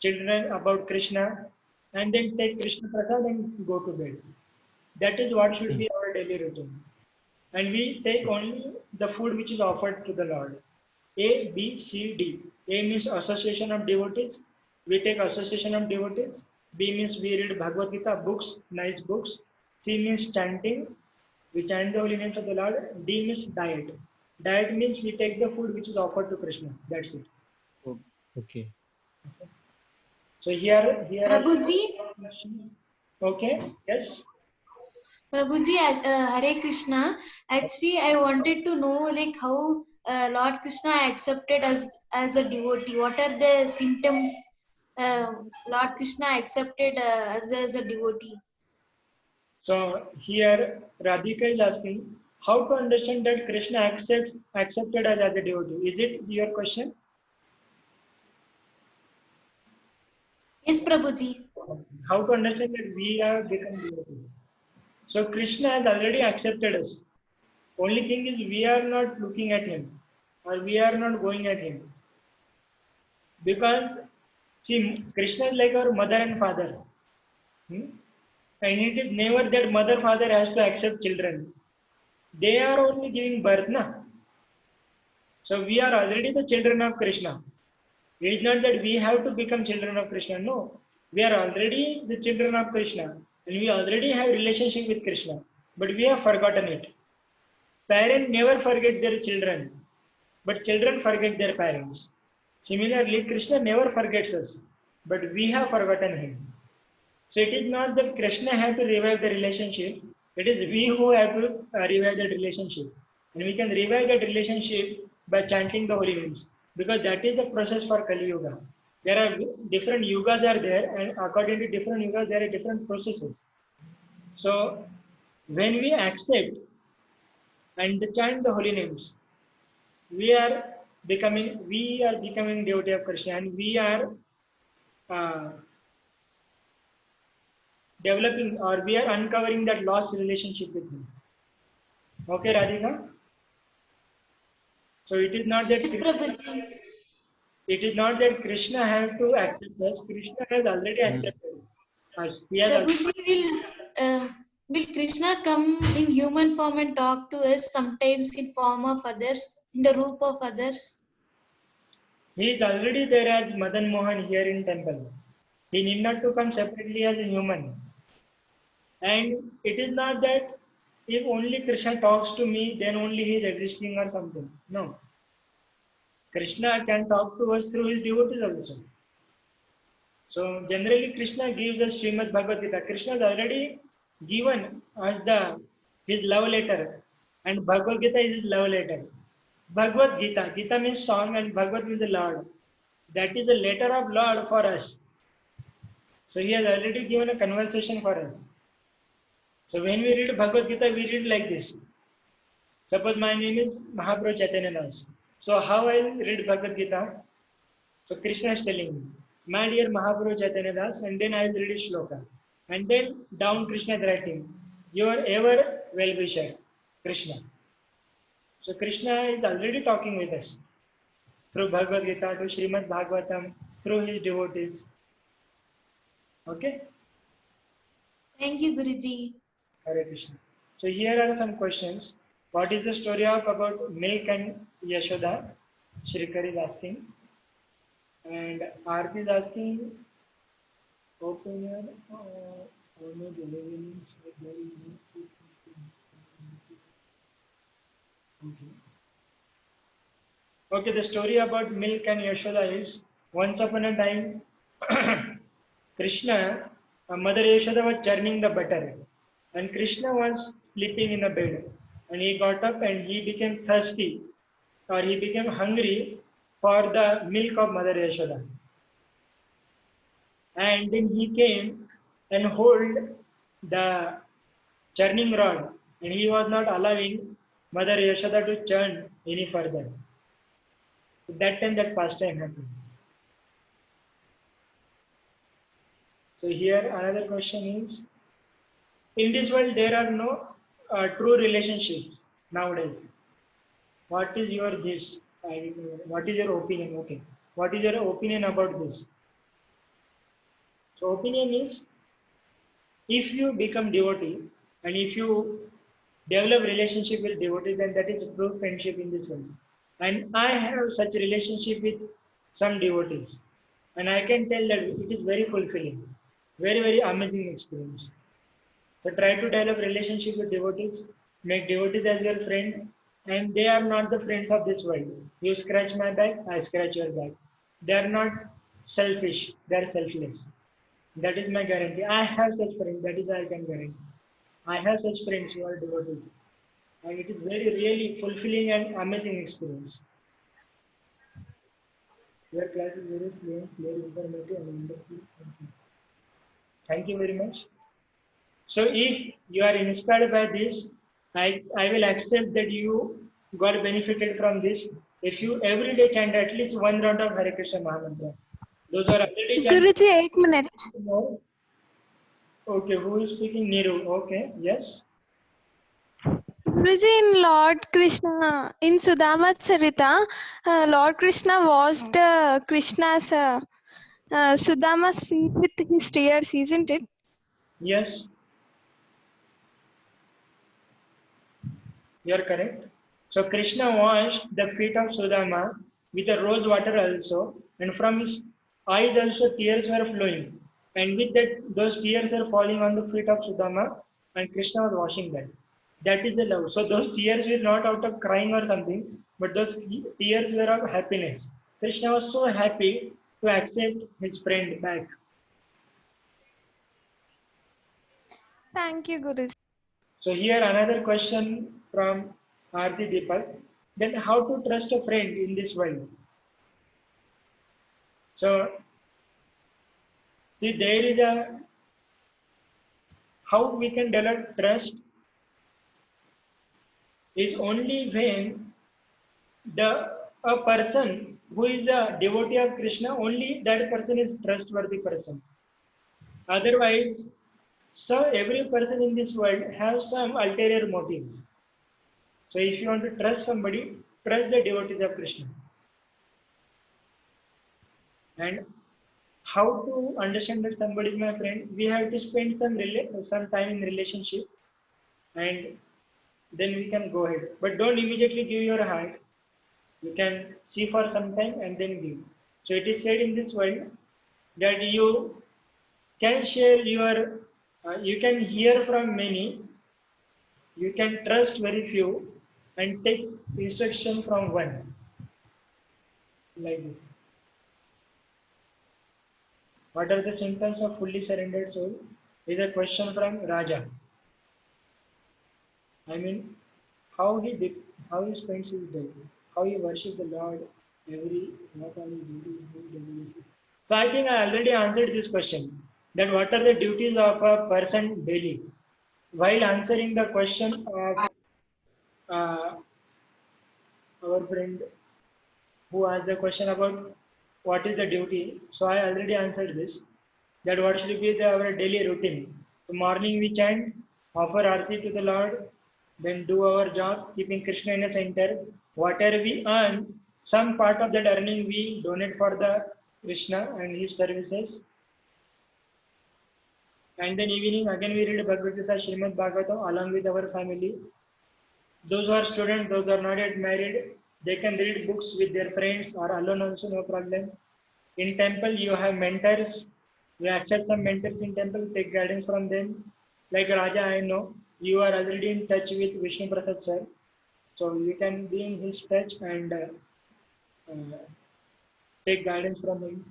S1: children about Krishna, and then take Krishna Prasad and go to bed. That is what should
S3: Mm.
S1: be our daily routine. And we take only the food which is offered to the Lord. A, B, C, D. A means association of devotees. We take association of devotees. B means we read Bhagavad Gita books, nice books. C means chanting. We chant the holy names of the Lord. D means diet. Diet means we take the food which is offered to Krishna. That's it.
S3: O- Okay.
S1: So here are
S2: Prabhuji,
S1: questions. Okay. Yes.
S2: Prabhuji, Hare Krishna. Actually, I wanted to know like how Lord Krishna accepted as a devotee. What are the symptoms Lord Krishna accepted as a devotee?
S1: So here Radhika is asking how to understand that Krishna accepted us as a devotee. Is it your question?
S2: Yes, Prabhuji.
S1: How to understand that we are become devotee? So Krishna has already accepted us. Only thing is we are not looking at him or we are not going at him. Because see, Krishna is like our mother and father. Hmm? And it is never that mother father has to accept children. They are only giving birth, na. So we are already the children of Krishna. It is not that we have to become children of Krishna. No, we are already the children of Krishna, and we already have relationship with Krishna, but we have forgotten it. Parents never forget their children, but children forget their parents. Similarly, Krishna never forgets us, but we have forgotten him. So it is not that Krishna have to revive the relationship. It is we who have to revive that relationship. And we can revive that relationship by chanting the holy names. Because that is the process for Kali Yuga. There are different yugas are there, and according to different yugas, there are different processes. So when we accept and chant the holy names, we are becoming devotee of Krishna, and we are uh, developing or we are uncovering that lost relationship with him. Okay, Radhika. So
S2: Yes, Prabhuji.
S1: it is not that Krishna have to accept us. Krishna has already
S3: Mm.
S1: accepted us. He has
S2: Prabhuji, will Krishna come in human form and talk to us sometimes in form of others, in the roop of others?
S1: he is already there as Madan Mohan here in temple. He need not to come separately as a human. And it is not that if only Krishna talks to me, then only he is existing or something. No. Krishna can talk to us through his devotees also. So generally Krishna gives us Srimad Bhagavad Gita. Krishna has already given us his love letter, and Bhagavad Gita is his love letter. Bhagavad Gita, Gita means song and Bhagavad means the Lord. That is the letter of Lord for us. So he has already given a conversation for us. So when we read Bhagavad Gita, we read like this. Suppose my name is Mahaprabhu Chaitanya Das. So how I will read Bhagavad Gita? So Krishna is telling me, my dear Mahaprabhu Chaitanya Das, and then I will read a shloka. And then down Krishna is writing, your ever well-wisher, Krishna. So Krishna is already talking with us through Bhagavad Gita, to Srimad Bhagavatam, through his devotees. Okay?
S2: Thank you, Guruji.
S1: Hare Krishna. So here are some questions. What is the story of about milk and Yashoda? Shrikar is asking. And Aarti is asking, opinion only delivering. Okay. Okay, the story about milk and Yashoda is once upon a time, Krishna, Mother Yashoda was churning the butter, and Krishna was sleeping in a bed, and he got up and he became thirsty, or he became hungry for the milk of Mother Yashoda, and then he came and hold the churning rod, and he was not allowing Mother Yashoda to churn any further. That time that pastime happened. So here another question is, in this world there are no true relationships nowadays. What is your this? What is your opinion? Okay. What is your opinion about this? So opinion is, if you become devotee and if you develop relationship with devotees, then that is true friendship in this world. And I have such relationship with some devotees, and I can tell that it is very fulfilling, very amazing experience. So try to develop relationship with devotees, make devotees as your friend, and they are not the friends of this world. You scratch my back, I scratch your back. They are not selfish, they are selfless. That is my guarantee. I have such friends, that is I can guarantee. I have such friends who are devotees. And it is very really fulfilling and amazing experience. Your class is very fluent, clear, informative, and wonderful. Thank you very much. So if you are inspired by this, I will accept that you got benefited from this. If you every day chant at least one round of Hare Krishna Mahamantra, those are already chanting.
S4: Guruji, 8 minutes.
S1: Okay, who is speaking? Niru. Okay, yes.
S4: Guruji, in Lord Krishna, in Sudama Charita, Lord Krishna washed Krishna's Sudama's feet with his tears, isn't it?
S1: Yes, you are correct. So Krishna washed the feet of Sudama with the rose water also, and from his eyes also tears were flowing. And with that, those tears are falling on the feet of Sudama, and Krishna was washing that. That is the love. So those tears were not out of crying or something, but those tears were of happiness. Krishna was so happy to accept his friend back.
S4: Thank you, Guruji.
S1: So here another question from Aarti Deepak, then how to trust a friend in this world? So see, there is a how we can develop trust is only when a person who is a devotee of Krishna, only that person is trustworthy person. Otherwise, so every person in this world has some ulterior motive. So if you want to trust somebody, trust the devotees of Krishna. And how to understand that somebody is my friend? We have to spend some time in relationship, and then we can go ahead. But don't immediately give your heart. You can see for some time and then give. So it is said in this world that you can share your, you can hear from many, you can trust very few, and take instruction from one. Like this. What are the symptoms of fully surrendered soul? Is a question from Raja. I mean, how he did, how he spends his day, how he worships the Lord every what are his duties. So I think I already answered this question. That what are the duties of a person daily? While answering the question of uh, our friend who asked the question about what is the duty, so I already answered this. That what should be our daily routine. So morning we chant, offer arti to the Lord, then do our job, keeping Krishna in the center. Whatever we earn, some part of that earning we donate for the Krishna and his services. And then evening again we read Bhagavad Gita, Srimad Bhagavatam along with our family. Those who are students, those who are not yet married, they can read books with their friends or alone also, no problem. In temple, you have mentors. You accept some mentors in temple, take guidance from them. Like Raja, I know you are already in touch with Vishnu Prasad sir, so you can be in his touch and uh, take guidance from him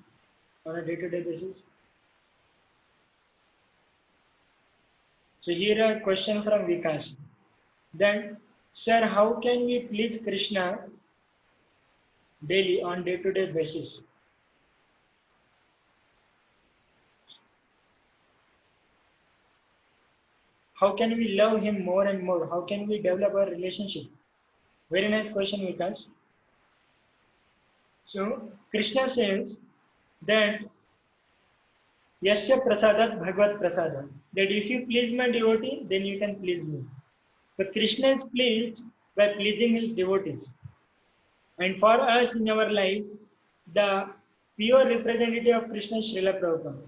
S1: on a day-to-day basis. So here a question from Vikas. Then, sir, how can we please Krishna daily on day-to-day basis? How can we love him more and more? How can we develop our relationship? Very nice question, Vikas. So Krishna says that Yasya prasadat bhagavad prasadat. That if you please my devotee, then you can please me. So Krishna is pleased by pleasing his devotees. And for us in our life, the pure representative of Krishna is Srila Prabhupada.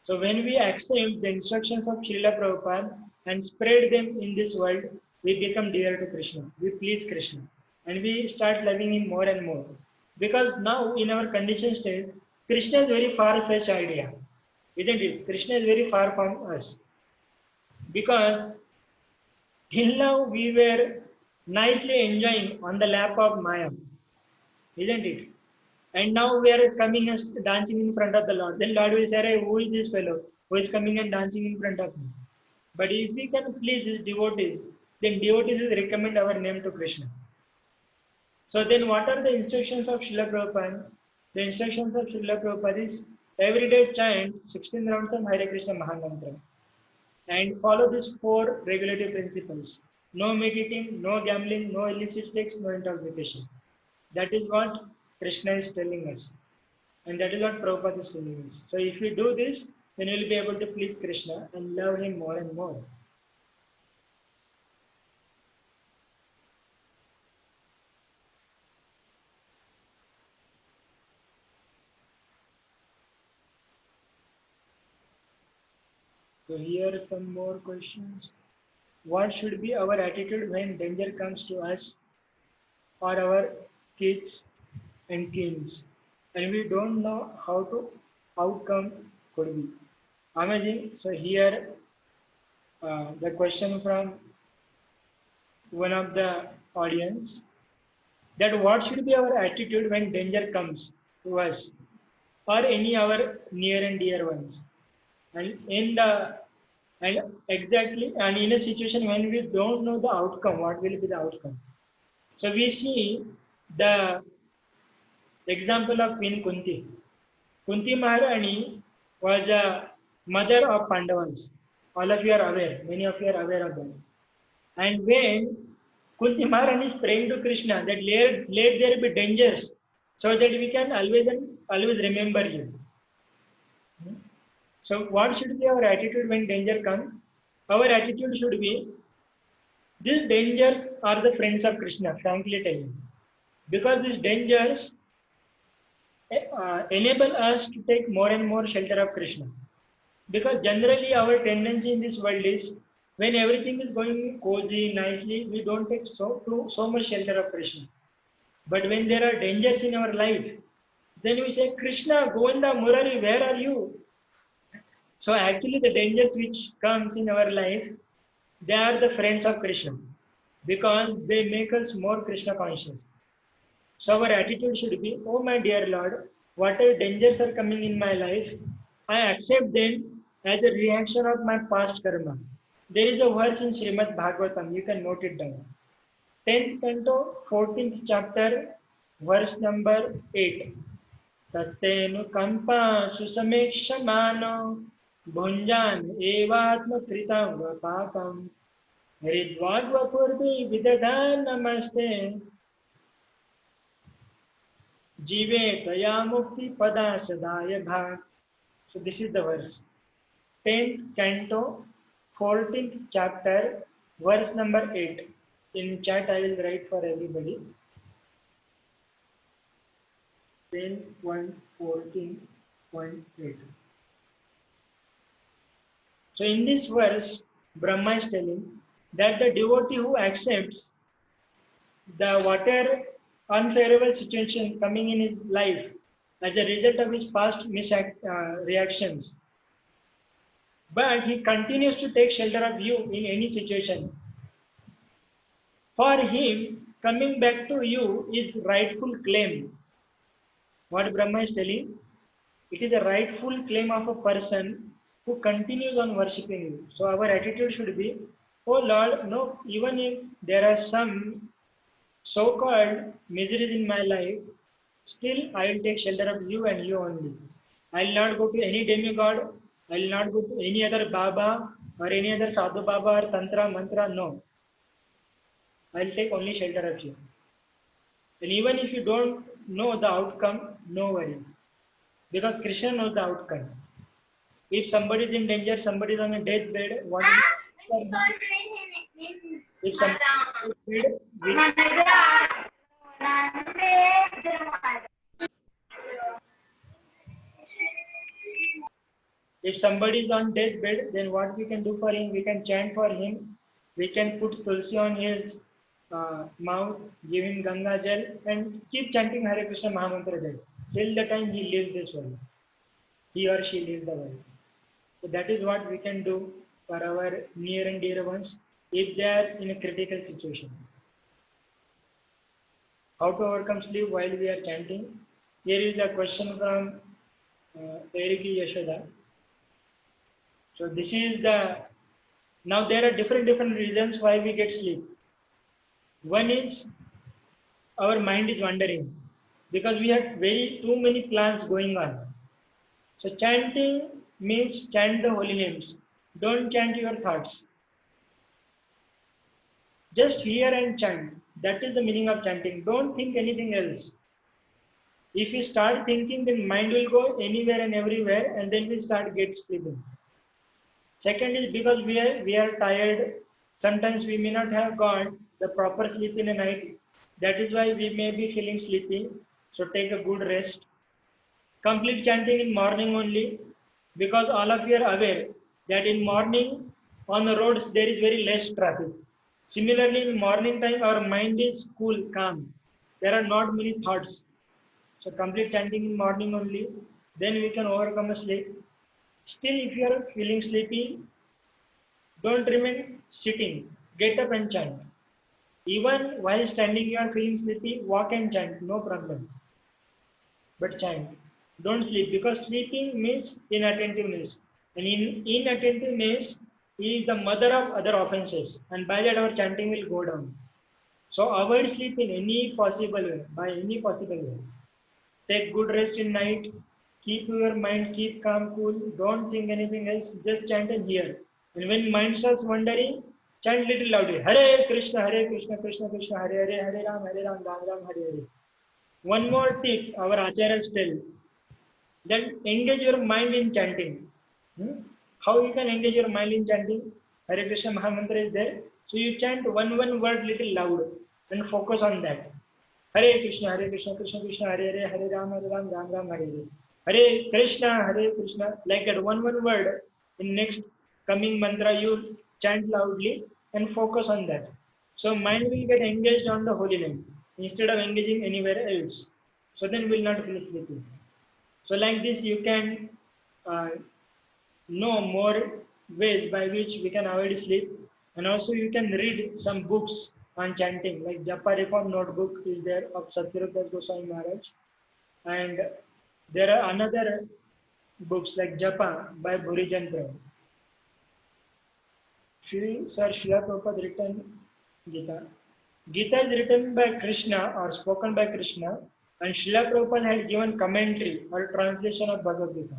S1: So when we accept the instructions of Srila Prabhupada and spread them in this world, we become dear to Krishna. We please Krishna. And we start loving him more and more. Because now in our conditioned state, Krishna is very far-fetched idea. Isn't it? Krishna is very far from us. Because till now we were nicely enjoying on the lap of Maya. Isn't it? And now we are coming and dancing in front of the Lord. Then Lord will say, "Hey, who is this fellow who is coming and dancing in front of me?" But if we can please his devotees, then devotees will recommend our name to Krishna. So then what are the instructions of Srila Prabhupada? The instructions of Srila Prabhupada is everyday chant 16 rounds of Hare Krishna Mahamantra and follow these 4 regulative principles. No meditating, no gambling, no illicit sex, no intoxication. That is what Krishna is telling us. And that is what Prabhupada is telling us. So if we do this, then we will be able to please Krishna and love him more and more. So here are some more questions. What should be our attitude when danger comes to us or our kids and teens, and we don't know how to outcome could be? Amazing. So here the question from one of the audience, that what should be our attitude when danger comes to us or any our near and dear ones, and in the and exactly and in a situation when we don't know the outcome, what will be the outcome. So we see the example of Queen Kunti. Kunti Maharani was a mother of Pandavas. All of you are aware, many of you are aware of that. And when Kunti Maharani is praying to Krishna that let there be dangers so that we can always remember you. So what should be our attitude when danger comes? Our attitude should be, these dangers are the friends of Krishna, frankly telling. Because these dangers enable us to take more and more shelter of Krishna. Because generally our tendency in this world is, when everything is going cozy, nicely, we don't take so much shelter of Krishna. But when there are dangers in our life, then we say, Krishna, Govinda, Murari, where are you? So actually the dangers which comes in our life, they are the friends of Krishna because they make us more Krishna conscious. So our attitude should be, oh my dear Lord, whatever dangers are coming in my life, I accept them as a reaction of my past karma. There is a verse in Srimad Bhagavatam, you can note it down. 10th canto, 14th chapter, verse number 8. Tattenukampa susamekshamano bhunjan evatma kritam papam hridvadva purvi vidadhan namaste Jive Taya Mukti Pada Sadaya Bhag. So this is the verse. 10th canto, 14th chapter, verse number 8. In chat I will write for everybody. 10.1.14.8. So in this verse, Brahma is telling that the devotee who accepts the whatever unfavorable situation coming in his life as a result of his past reactions, but he continues to take shelter of you in any situation. For him, coming back to you is rightful claim. What Brahma is telling, it is a rightful claim of a person who continues on worshipping you. So our attitude should be, oh Lord, no, even if there are some so-called miseries in my life, still I will take shelter of you and you only. I will not go to any demigod. I will not go to any other Baba or any other Sadhu Baba or Tantra, Mantra. No. I will take only shelter of you. And even if you don't know the outcome, no worry. Because Krishna knows the outcome. If somebody is in danger, somebody is on a deathbed, what if somebody is dead, if somebody is on deathbed, then what we can do for him? We can chant for him. We can put tulsi on his mouth, give him Ganga Jal, and keep chanting Hare Krishna Mahamantra Jal till the time he leaves this world. He or she leaves the world. So that is what we can do for our near and dear ones if they are in a critical situation. How to overcome sleep while we are chanting? Here is a question from Eriki Yashoda. So this is now there are different reasons why we get sleep. One is our mind is wandering because we have too many plans going on. So chanting means chant the holy names. Don't chant your thoughts. Just hear and chant. That is the meaning of chanting. Don't think anything else. If you start thinking, then mind will go anywhere and everywhere, and then we start get sleeping. Second is because we are tired. Sometimes we may not have got the proper sleep in the night. That is why we may be feeling sleepy. So take a good rest. Complete chanting in morning only, because all of you are aware that in morning on the roads there is very less traffic. Similarly, in morning time our mind is cool, calm. There are not many thoughts. So complete chanting in morning only, then we can overcome a sleep. Still, if you are feeling sleepy, don't remain sitting. Get up and chant. Even while standing, you are feeling sleepy, walk and chant, no problem. But chant. Don't sleep, because sleeping means inattentiveness. And inattentiveness is the mother of other offenses. And by that, our chanting will go down. So avoid sleep in any possible way, by any possible way. Take good rest in night. Keep your mind, keep calm, cool. Don't think anything else. Just chant and hear. And when mind starts wandering, chant little loudly. Hare Krishna, Krishna Krishna, Hare Hare, Hare Ram, Ram Ram, Hare Hare. One more tip our acharyas tell. Then engage your mind in chanting. How you can engage your mind in chanting? Hare Krishna Mahamantra is there. So you chant one word little loud and focus on that. Hare Krishna, Krishna Krishna, Hare Hare, Hare Ram, Ram Ram, Hare Hare. Hare Krishna, like that one word. In next coming mantra, you chant loudly and focus on that. So mind will get engaged on the holy name instead of engaging anywhere else. So then will not feel sleepy. So like this, you can know more ways by which we can avoid sleep, and also you can read some books on chanting, like Japa Reform Notebook is there of Satyrup Das Goswami Maharaj, and there are another books like Japa by Bhurijan Prabhu. Sir Srila Prabhupada written Gita. Gita is written by Krishna or spoken by Krishna, and Srila Prabhupada had given commentary or translation of Bhagavad Gita.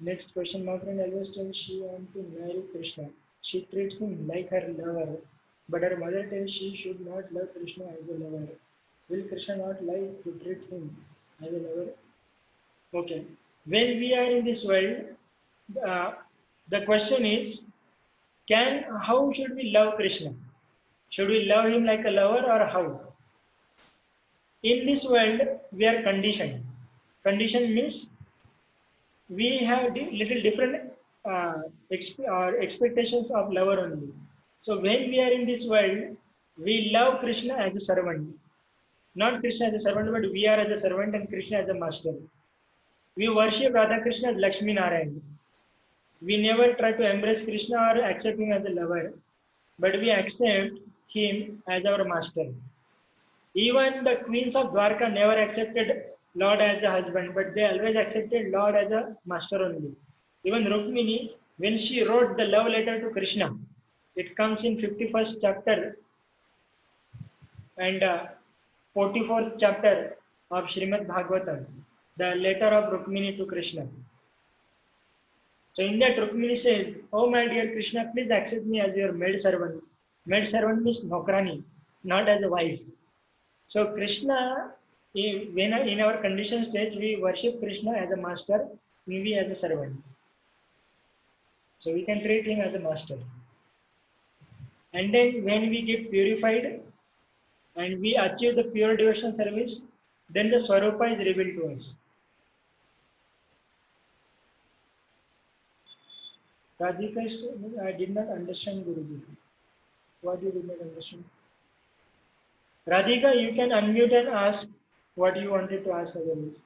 S1: Next question, my friend always tells she wants to marry Krishna. She treats him like her lover, but her mother tells she should not love Krishna as a lover. Will Krishna not like to treat him as a lover? Okay. When we are in this world, uh, the question is, how should we love Krishna? Should we love him like a lover or how? In this world, we are conditioned. Condition means we have little different expectations of lover only. So when we are in this world, we love Krishna as a servant. Not Krishna as a servant, but we are as a servant and Krishna as a master. We worship Radha Krishna as Lakshmi Narayan. We never try to embrace Krishna or accept him as a lover, but we accept him as our master. Even the queens of Dwarka never accepted Lord as a husband, but they always accepted Lord as a master only. Even Rukmini, when she wrote the love letter to Krishna, it comes in 51st chapter and 44th chapter of Srimad Bhagavatam, the letter of Rukmini to Krishna. So in that Rukmini says, "Oh my dear Krishna, please accept me as your maid servant." Maid servant means Nokrani, not as a wife. So Krishna, when in our condition stage, we worship Krishna as a master, we as a servant. So we can treat him as a master. And then when we get purified and we achieve the pure devotion service, then the Swarupa is revealed to us. Radhika, I did not understand Guruji. What you did not understand? Radhika, you can unmute and ask what you wanted to ask otherwise.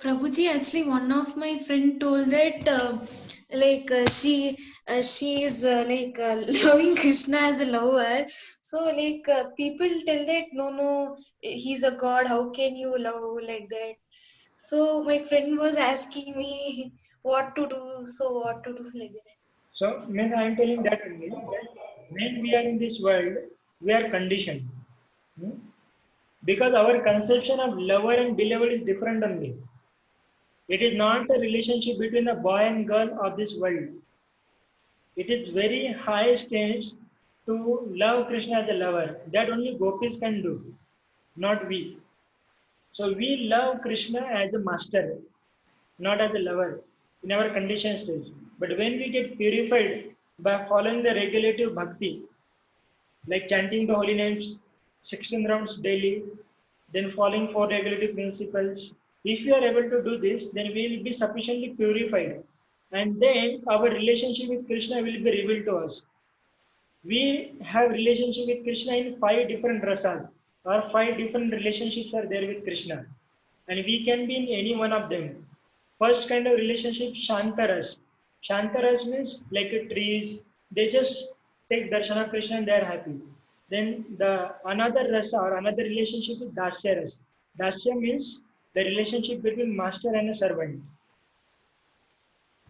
S2: Prabhuji, actually, one of my friend told that she is loving Krishna as a lover. So people tell that no, he's a god. How can you love like that? So my friend was asking me what to do. So what to do like that.
S1: So when I am telling that only, when we are in this world, we are conditioned. Hmm? Because our conception of lover and beloved is different only. It is not a relationship between a boy and girl of this world. It is very high stage to love Krishna as a lover. That only gopis can do, not we. So we love Krishna as a master, not as a lover, in our condition stage. But when we get purified by following the regulative bhakti, like chanting the holy names 16 rounds daily, then following four regulative principles. If you are able to do this, then we will be sufficiently purified. And then our relationship with Krishna will be revealed to us. We have relationship with Krishna in 5 different rasas, or 5 different relationships are there with Krishna. And we can be in any one of them. First kind of relationship, Shantaras. Shantaras means like a trees, they just take darshan of Krishna and they are happy. Then the another rasa or another relationship is Dasya ras. Dasya means the relationship between master and a servant.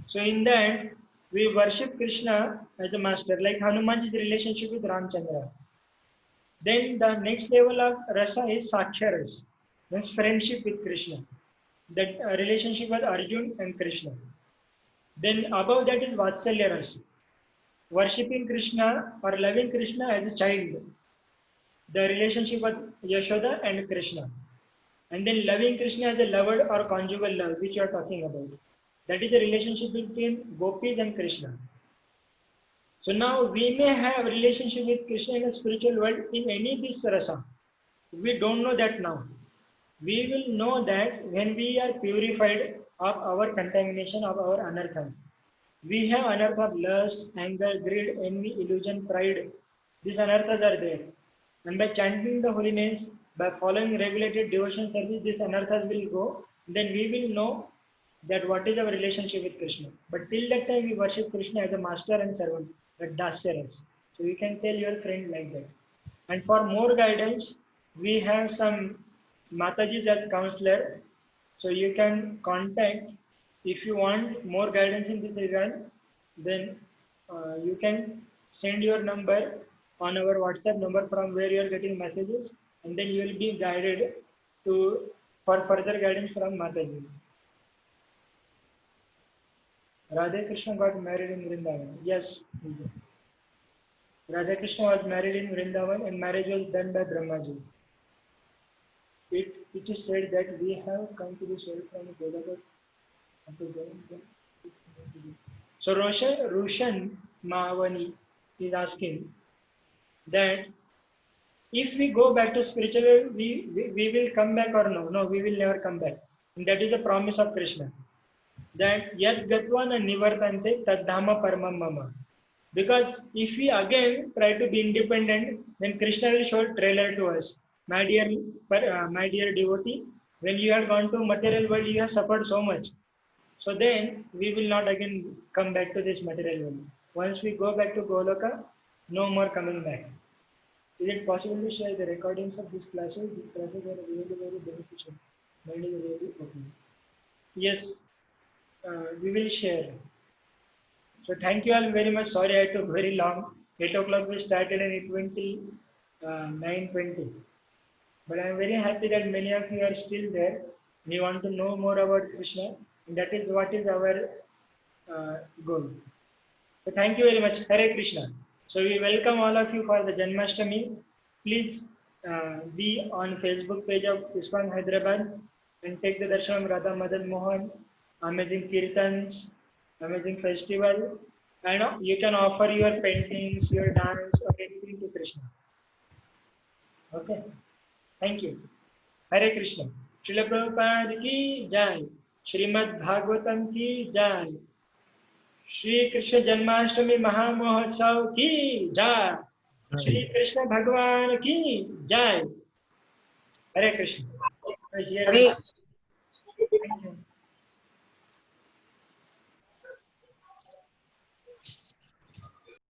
S1: So in that, we worship Krishna as a master, like Hanumanji's relationship with Ramchandra. Then the next level of rasa is Sakhya ras, means friendship with Krishna. That relationship with Arjun and Krishna. Then above that is Vatsalya ras, worshipping Krishna or loving Krishna as a child. The relationship with Yashoda and Krishna. And then loving Krishna as a lover or conjugal love, which you are talking about. That is the relationship between gopis and Krishna. So now we may have relationship with Krishna in a spiritual world in any this rasa. We don't know that now. We will know that when we are purified of our contamination of our anarthas. We have anartha of lust, anger, greed, envy, illusion, pride. These anarthas are there. And by chanting the holy names, by following regulated devotion service, this anarthas will go. Then we will know that what is our relationship with Krishna. But till that time, we worship Krishna as a master and servant, that Dasyaras. So you can tell your friend like that. And for more guidance, we have some Matajis as counselor. So you can contact if you want more guidance in this regard. Then you can send your number on our WhatsApp number from where you are getting messages, and then you will be guided to for further guidance from Mataji. Radha Krishna got married in Vrindavan. Yes. Radha Krishna was married in Vrindavan and marriage was done by Brahmaji. It is said that we have come to this world from Golaka. So Roshan Mahavani is asking that if we go back to spiritual world, we will come back or no? No, we will never come back. And that is the promise of Krishna. That yad gatva na nivartante tadhama paramam mama. Because if we again try to be independent, then Krishna will show trailer to us. My dear devotee, when you have gone to material world, you have suffered so much. So then we will not again come back to this material world. Once we go back to Goloka, no more coming back. Is it possible to share the recordings of these classes? These classes are really very beneficial. Very, very okay. Yes, we will share. So thank you all very much. Sorry I took very long. 8 o'clock we started and it went till 9:20. But I am very happy that many of you are still there. We want to know more about Krishna. And that is what is our goal. So thank you very much. Hare Krishna. So we welcome all of you for the Janmashtami. Please be on Facebook page of ISKCON Hyderabad and take the darshan of Radha Madan Mohan. Amazing kirtans, amazing festival. And you can offer your paintings, your dance, or anything to Krishna. Okay. Thank you. Hare Krishna. Srila Prabhupada ki jai. Srimad Bhagavatam ki jai. Shri Krishna Janmashtami Mahamahotsav ki jai. Shri Krishna Bhagwan ki jai. Hare Krishna.
S5: Hare.
S1: Thank you.